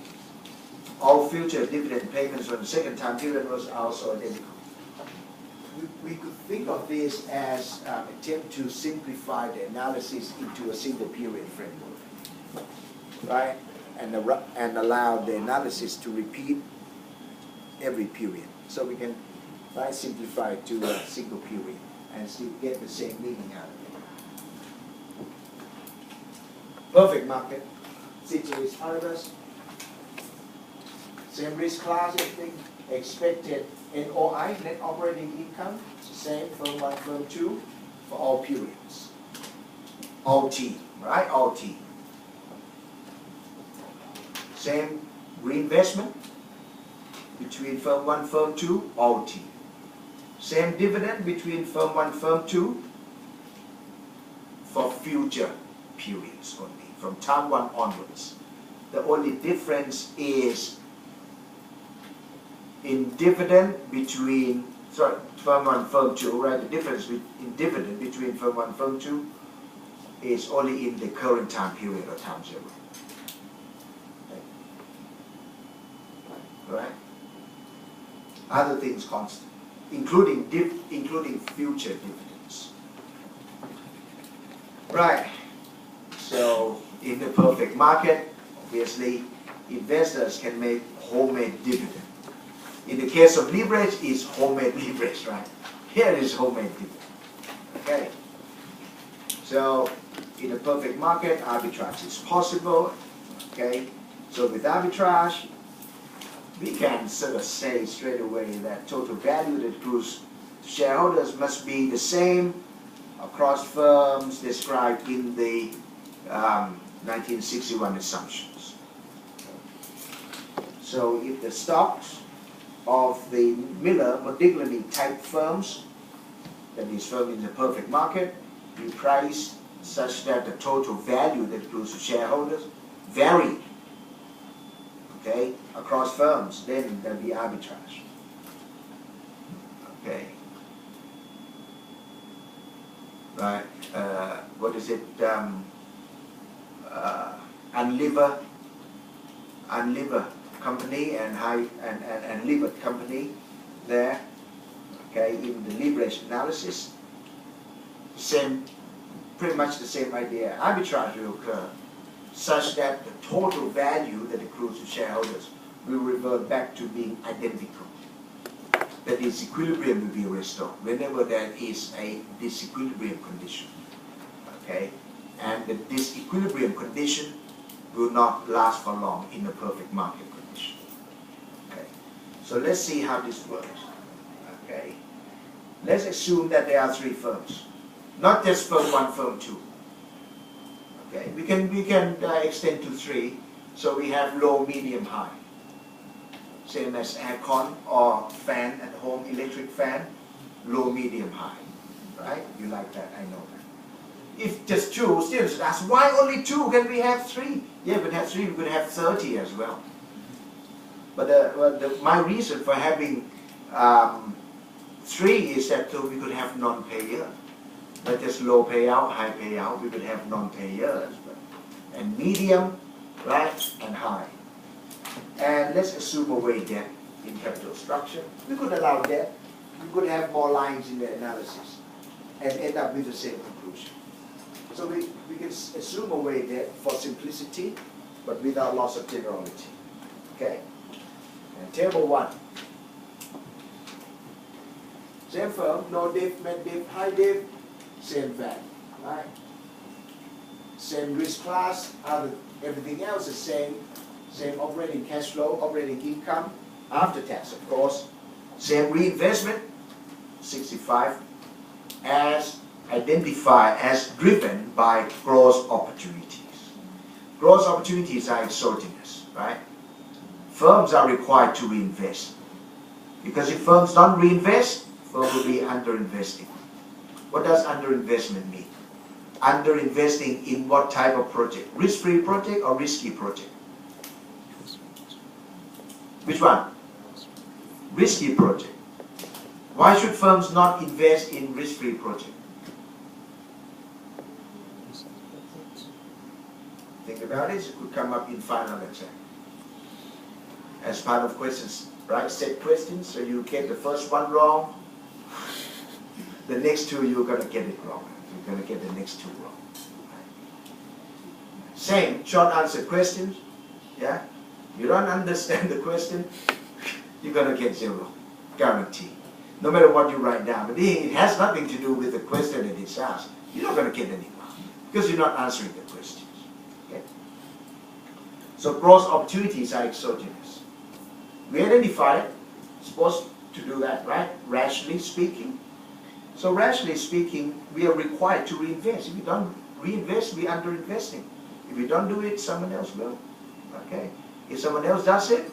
All future dividend payments from the second time period was also identical. We could think of this as an attempt to simplify the analysis into a single period framework, right? And allow the analysis to repeat every period. So we can simplify it to a single period and still get the same meaning out of it. Perfect market, ceteris paribus, same risk class, everything, expected NOI, net operating income, it's the same firm 1, firm 2, for all periods. All T, right? All T. Same reinvestment between firm 1, firm 2, all T. Same dividend between firm 1, firm 2 for future periods only, from term 1 onwards. The only difference is in dividend between, firm 1, firm 2, right? The difference in dividend between firm 1, firm 2 is only in the current time period or time 0. Right? Other things constant, including future dividends. Right. So in the perfect market, obviously, investors can make homemade dividend. In the case of leverage, it's homemade leverage, right? Here is homemade dividend. Okay. So in a perfect market, arbitrage is possible. Okay. So with arbitrage, we can sort of say straight away that total value that accrues to shareholders must be the same across firms described in the 1961 assumptions. So if the stocks of the Miller Modigliani type firms, that is firm in the perfect market, be priced such that the total value that accrues to shareholders vary, okay, across firms, then there'll be arbitrage. Okay. Right. What is it? unlivered company and livered company there. Okay, in the leverage analysis, pretty much the same idea. Arbitrage will occur such that the total value that accrues to shareholders will revert back to being identical. That is, equilibrium will be restored whenever there is a disequilibrium condition. Okay, and the disequilibrium condition will not last for long in a perfect market condition. Okay, so let's see how this works. Okay, let's assume that there are 3 firms, not just firm 1, firm 2. Okay, we can extend to 3, so we have low, medium, high. Same as aircon or fan at home, electric fan, low, medium, high. Right? You like that? I know that. If just 2, still ask why only 2? Can we have 3? Yeah, we could have 3. We could have 30 as well. But my reason for having 3 is that so we could have non-payer. Not just low payout, high payout. We could have non-payers, and medium, right, and high. And let's assume away debt in capital structure. We could allow debt. We could have more lines in the analysis and end up with the same conclusion. So we can assume away debt for simplicity, but without loss of generality. Okay. And table 1. Same firm, no diff, med diff, high diff, same value, right? Same risk class, everything else is same operating cash flow, operating income, after tax, of course. Same reinvestment, 65, as identified as driven by growth opportunities. Growth opportunities are exogenous, right? Firms are required to reinvest. Because if firms don't reinvest, firms will be underinvesting. What does underinvestment mean? Underinvesting in what type of project? Risk-free project or risky project? Which one? Risky project. Why should firms not invest in risk-free project? Think about it. It could come up in final exam. As part of questions, right? Set questions, so you get the first one wrong. The next 2 you're going to get it wrong. You're going to get the next 2 wrong. Same short answer questions. Yeah? You don't understand the question, you're going to get 0. Guarantee. No matter what you write down. But it has nothing to do with the question that it's asked. You're not going to get any mark because you're not answering the questions. Okay? So growth opportunities are exogenous. We identify it. Supposed to do that, right? Rationally speaking. So rationally speaking, we are required to reinvest. If we don't reinvest, we're underinvesting. If we don't do it, someone else will. Okay? If someone else does it,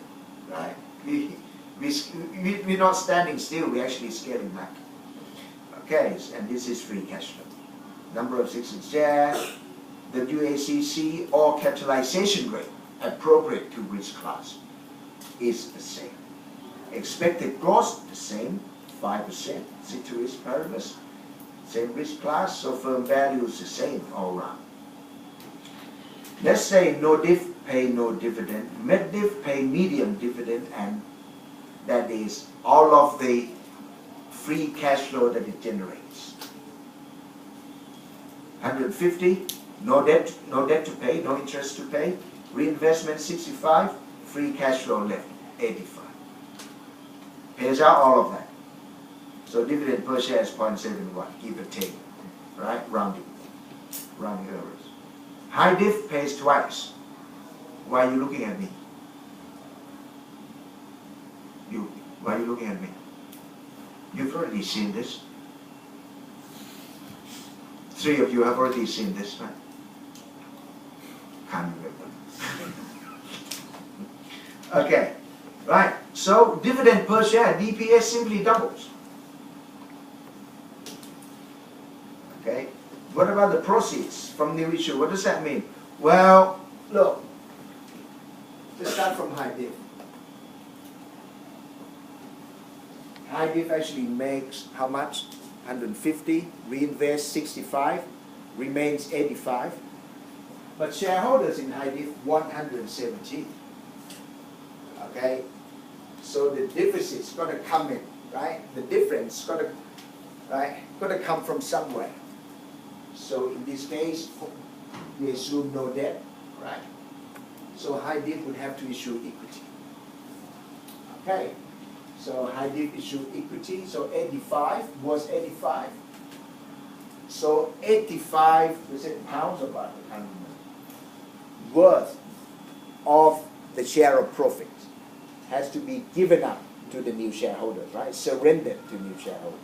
right, we're not standing still, we're actually scaling back. Okay, and this is free cash flow. Number of 6 shares, the WACC or capitalization rate appropriate to risk class is the same. Expected growth, the same, 5%, C2 paribus, same risk class, so firm value is the same all around. Let's say no diff, pay no dividend, med diff, pay medium dividend, and that is all of the free cash flow that it generates. 150, no debt to pay, no interest to pay, reinvestment 65, free cash flow left 85. Pays out all of that. So dividend per share is 0.71, give or take, right? Rounding errors. High diff pays twice. Why are you looking at me? Why are you looking at me? You've already seen this. 3 of you have already seen this, right? Can't remember. Okay, right. So dividend per share, DPS simply doubles. Okay. What about the proceeds from new issue? What does that mean? Well, look. Let's start from high diff. High diff actually makes how much? 150, reinvest 65, remains 85. But shareholders in high diff 117. Okay? So the deficit is going to come in, right? The difference is going to come from somewhere. So in this case, we assume no debt, right? So high diff would have to issue equity. Okay? So high diff issue equity. So 85 was 85. So 85, was it pounds or baht? I can't remember. Worth of the share of profit has to be given up to the new shareholders, right? Surrendered to new shareholders.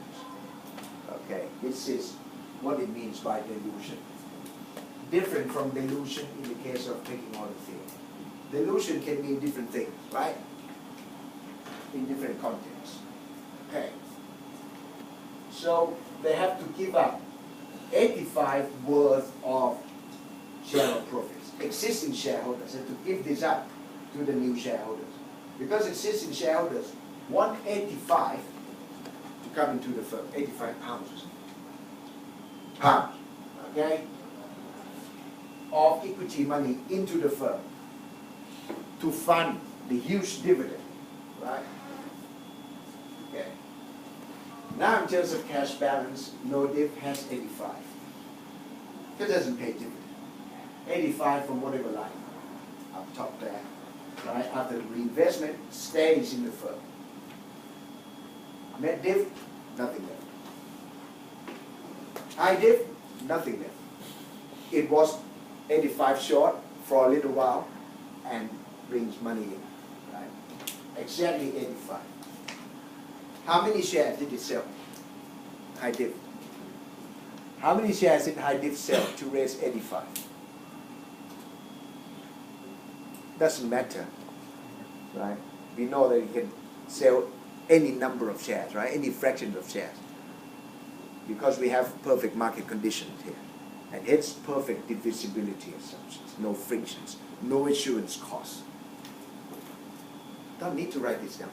Okay, this is what it means by dilution. Different from dilution in the case of taking on the field. Dilution can mean different things, right? In different contexts. Okay. So they have to give up 85 worth of share of profits. Existing shareholders have to give this up to the new shareholders. Because existing shareholders want 85 to come into the firm, 85 pounds or something. Pounds, okay? Of equity money into the firm to fund the huge dividend, right? Okay. Now in terms of cash balance, no diff has 85. It doesn't pay dividend. 85 from whatever line up top there, right? After the reinvestment stays in the firm. Net diff, nothing left. High diff, nothing left. It was 85 short for a little while and brings money in, right? Exactly 85. How many shares did it sell? High diff. How many shares did high diff sell to raise 85? Doesn't matter, right? We know that you can sell any number of shares, right? Any fraction of shares. Because we have perfect market conditions here. And hence perfect divisibility assumptions, no frictions, no issuance costs. Don't need to write this down.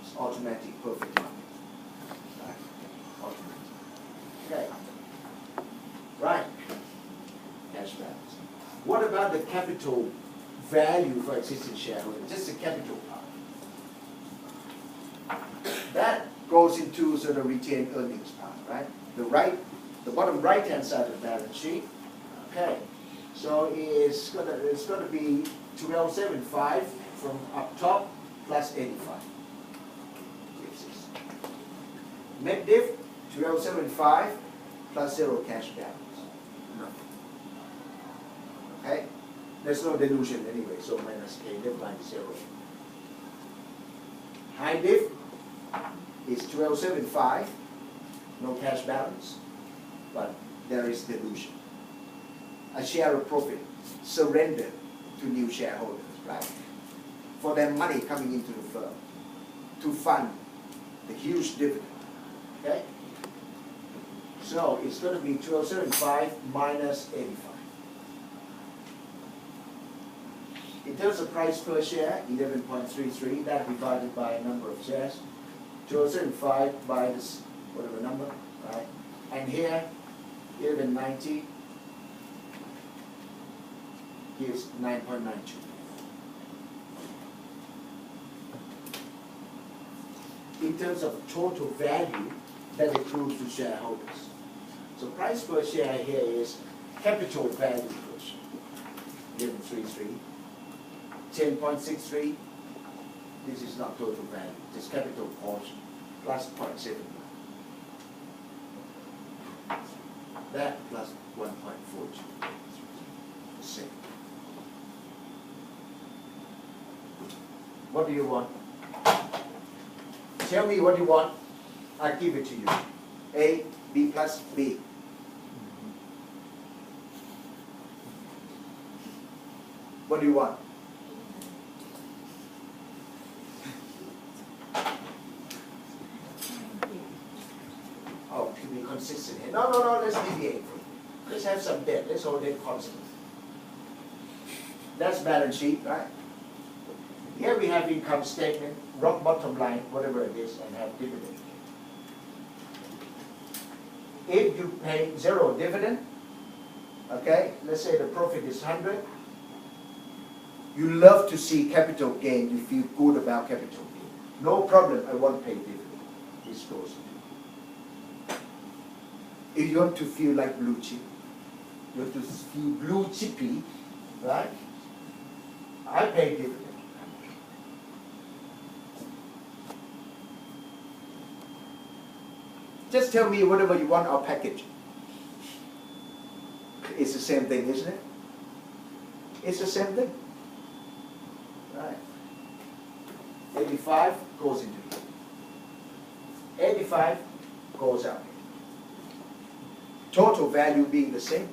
It's automatic perfect market. Right? Automatic. Okay. Right. Cash balance. What about the capital value for existing shareholders? Just the capital part. That goes into sort of retained earnings part, right? The bottom right-hand side of the balance sheet. Okay. So it's gonna be 1275 from up top plus 85. Net diff 1275 plus 0 cash balance. Nothing. Okay? There's no dilution anyway, so minus K, left line is 0. High diff is 1275, no cash balance, but there is dilution. A share of profit surrendered to new shareholders, right? For their money coming into the firm to fund the huge dividend. Okay? So it's going to be 1275 minus 85. In terms of price per share, 11.33, that divided by a number of shares. 1275 by this, whatever number, right? And here, 1190 gives 9.92. In terms of total value that accrues to shareholders. So price per share here is capital value per share. 1133. 10.63. This is not total value, just capital portion plus 0.7. That plus 1.42%. What do you want? Tell me what you want. I'll give it to you. A, B plus B. What do you want? Oh, to be consistent here. No, let's deviate. Let's have some debt. Let's hold it constant. That's balance sheet, right? Here we have income statement, rock bottom line, whatever it is, and have dividend. If you pay 0 dividend, Okay, let's say the profit is 100. You love to see capital gain, you feel good about capital gain. No problem, I won't pay dividend. This goes into. If you want to feel like blue chip, you want to feel blue chippy, right? I pay dividend. Just tell me whatever you want, I'll package. It's the same thing, isn't it? It's the same thing. Right. 85 goes into here. 85 goes out here. Total value being the same.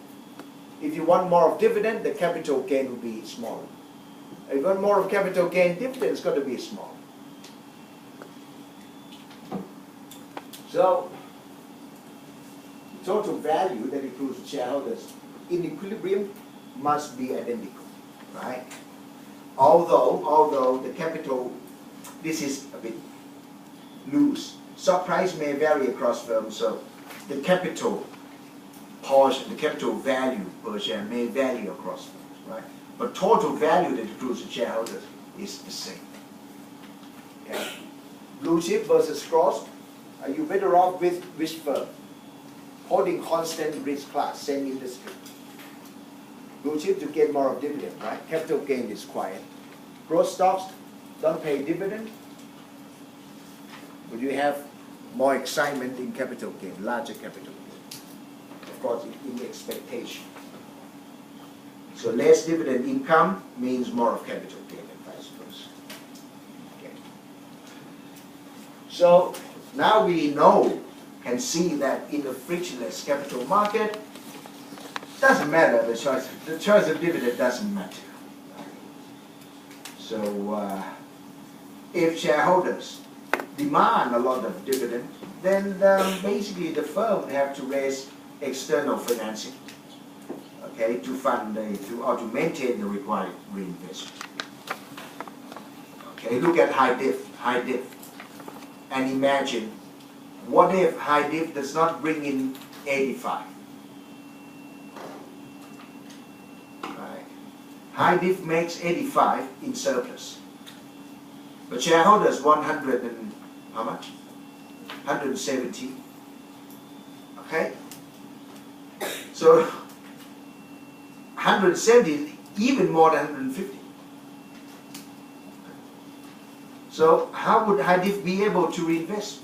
If you want more of dividend, the capital gain will be smaller. If you want more of capital gain, dividend is going to be small. So, total value that includes shareholders in equilibrium must be identical, right? Although the capital, this is a bit loose. Stock price may vary across firms, so the capital portion, the capital value per share may vary across firms, right? But total value that includes the shareholders is the same. Okay? Blue chip versus cross. Are you better off with which firm? Holding constant risk class, same industry. Blue chip to get more of dividend, right? Capital gain is quiet. Growth stocks don't pay dividend. Would you have more excitement in capital gain, larger capital gain? Of course, in expectation. So less dividend income means more of capital gain and vice versa. Okay. So now we know, can see that in the frictionless capital market, doesn't matter the choice of dividend doesn't matter. So if shareholders demand a lot of dividend, then basically the firm have to raise external financing, okay, to fund or to maintain the required reinvestment. Okay, look at high diff, and imagine what if high diff does not bring in 85. High diff makes 85 in surplus. But shareholders 100 and how much? 170. Okay? So 170 is even more than 150. So how would high diff be able to reinvest?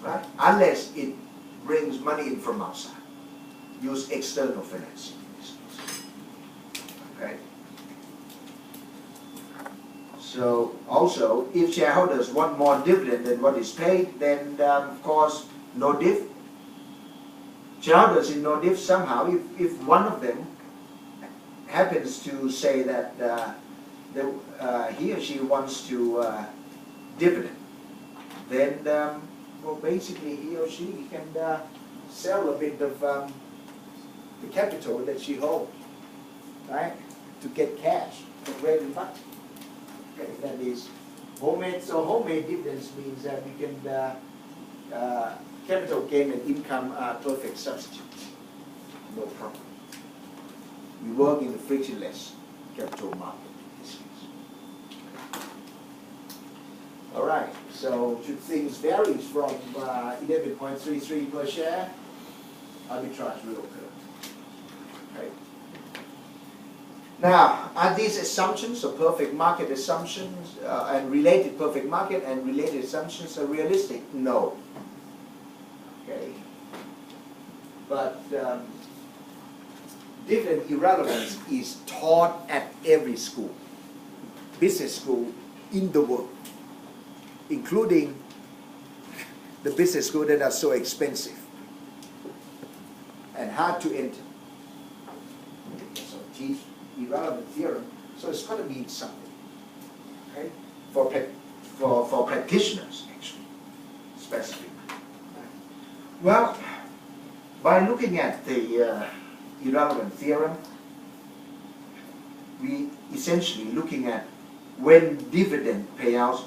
Right? Unless it brings money in from outside. Use external financing. Okay. So also, if shareholders want more dividend than what is paid, then of course no diff. Shareholders in no diff somehow, if one of them happens to say that he or she wants to dividend, then well basically he or she can sell a bit of the capital that she holds, right? To get cash for bread and butter. Okay, that is homemade. So homemade dividends means that we can capital gain and income are perfect substitutes. No problem. We work in the frictionless capital market. All right. So should things vary from 11.33 per share? Arbitrage will occur. Okay. Now, are these assumptions, or perfect market assumptions, and related perfect market and related assumptions are realistic? No. Okay. But dividend irrelevance is taught at every school, business school in the world, including the business schools that are so expensive and hard to enter. So teach irrelevant theorem, so it's going to mean something, okay? For practitioners, actually, specifically. Well, by looking at the irrelevant theorem, we essentially looking at when dividend payouts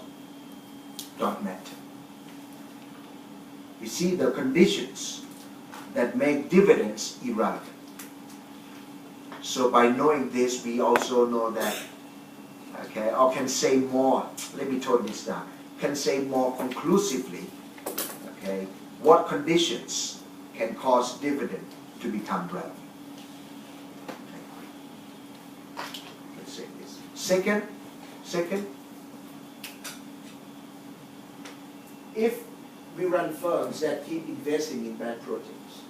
don't matter. We see the conditions that make dividends irrelevant. So by knowing this, we also know that, okay, or can say more, let me tone this down, can say more conclusively, okay, what conditions can cause dividend to become relevant. Okay. Let's say this. Second, if we run firms that keep investing in bad projects,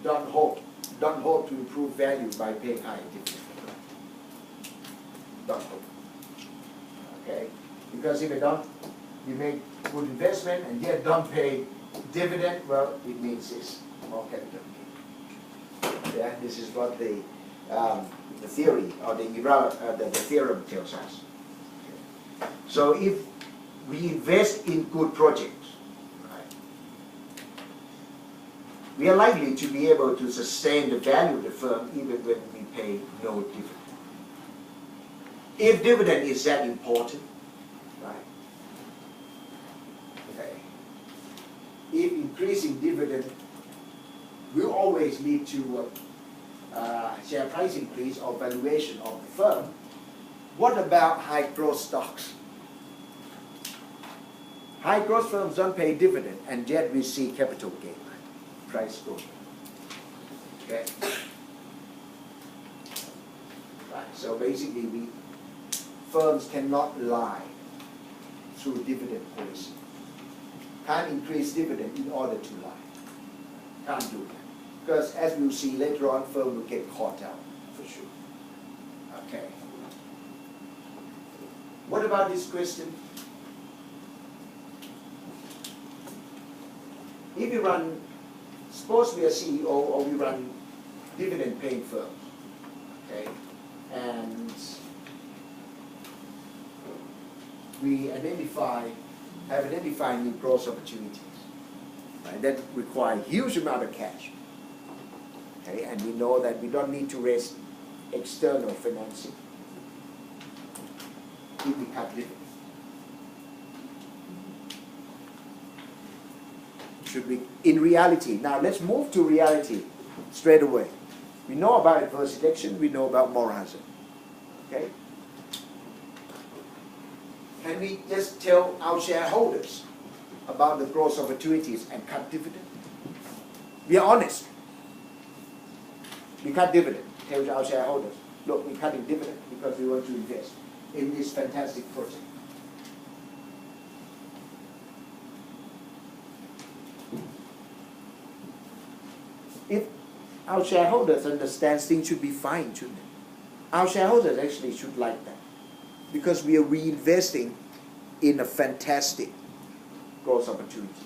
don't hope to improve value by paying high dividends. Don't hope. Okay? Because if you make good investment and yet don't pay dividend, well, it means it's more capital gain. Yeah, this is what the theory or the theorem tells us. Okay. So if we invest in good projects, right, we are likely to be able to sustain the value of the firm even when we pay no dividend. If dividend is that important, right? Okay. If increasing dividend will always lead to share price increase or valuation of the firm, what about high growth stocks? High growth firms don't pay dividend and yet we see capital gain, price growth. Okay. Right. So basically firms cannot lie through dividend policy. Can't increase dividend in order to lie. Can't do that. Because as we'll see later on, firm will get caught out for sure. Okay. What about this question? If you run, suppose we are CEO or we run dividend paying firms, okay, and we have identified new growth opportunities, right, that require huge amount of cash. Okay, and we know that we don't need to raise external financing if we cut dividends. Should be in reality. Now let's move to reality straight away. We know about adverse selection, we know about moral hazard. Okay? Can we just tell our shareholders about the growth opportunities and cut dividend? We are honest. We cut dividend. Tell our shareholders, look, we're cutting dividend because we want to invest in this fantastic project. If our shareholders understand things should be fine, shouldn't it? Our shareholders actually should like that because we are reinvesting in a fantastic growth opportunity.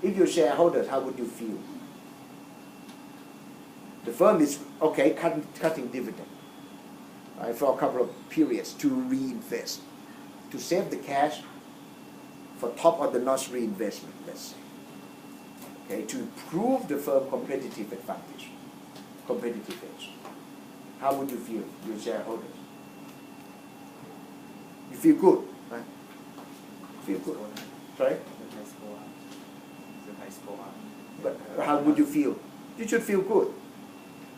If you're shareholders, how would you feel? The firm is, okay, cutting dividend, right, for a couple of periods to reinvest, to save the cash for top of the notch reinvestment, let's say. Okay, to improve the firm competitive advantage, competitive edge. How would you feel, your shareholders? You feel good, right? Feel good. Sorry? But how would you feel? You should feel good,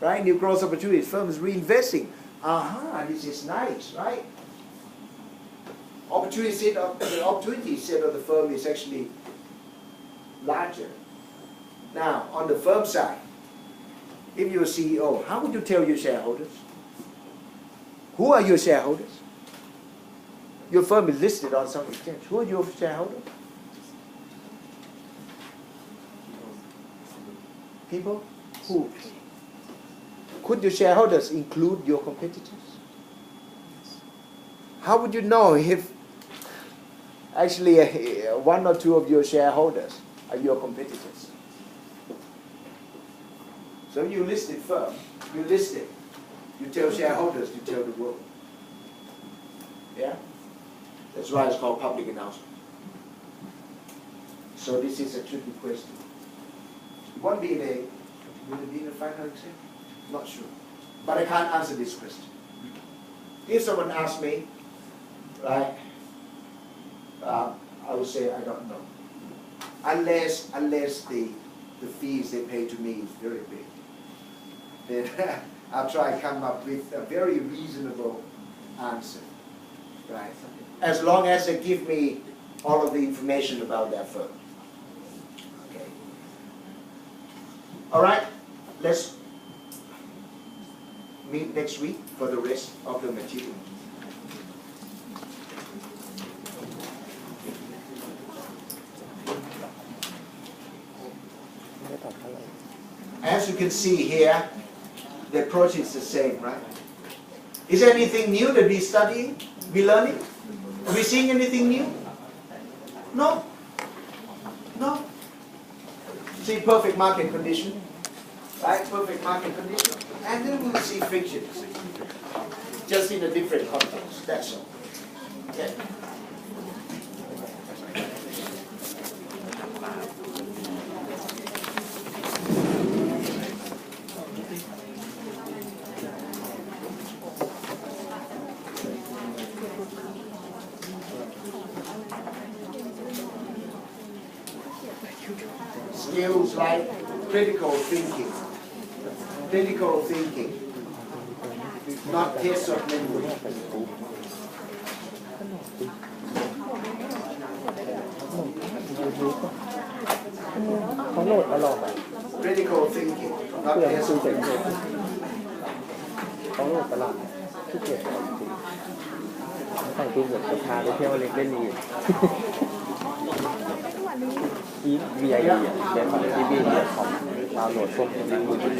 right? New growth opportunities, firm is reinvesting. Aha, this is nice, right? The opportunity set of the firm is actually larger. Now, on the firm side, if you're a CEO, how would you tell your shareholders? Who are your shareholders? Your firm is listed on some exchange. Who are your shareholders? People? Who? Could your shareholders include your competitors? How would you know if actually one or two of your shareholders are your competitors? So you listed firm, you list it, you tell shareholders, you tell the world. Yeah? That's why it's called public announcement. So this is a tricky question. Will it be in a final exam? Not sure. But I can't answer this question. If someone asks me, right, I would say I don't know. unless the fees they pay to me is very big, then I'll try to come up with a very reasonable answer, right? As long as they give me all of the information about that firm. Okay. All right, let's meet next week for the rest of the material. As you can see here, the approach is the same, right? Is there anything new that we're studying, we're learning? Are we seeing anything new? No? No? See perfect market condition, right? Perfect market condition. And then we'll see frictions, just in a different context, that's all. Okay. Skills like critical thinking, not test of memory. Critical thinking, not test of memory. เขาโหลดตลอดขี้เกียจสั่งตู้เหมือนจะพาไปเที่ยวเล็กเล่นดีอีฟ VIP อ่ะเดี๋ยวขอที่บีเนี่ยของดาวน์โหลดพวกนี้มือถือ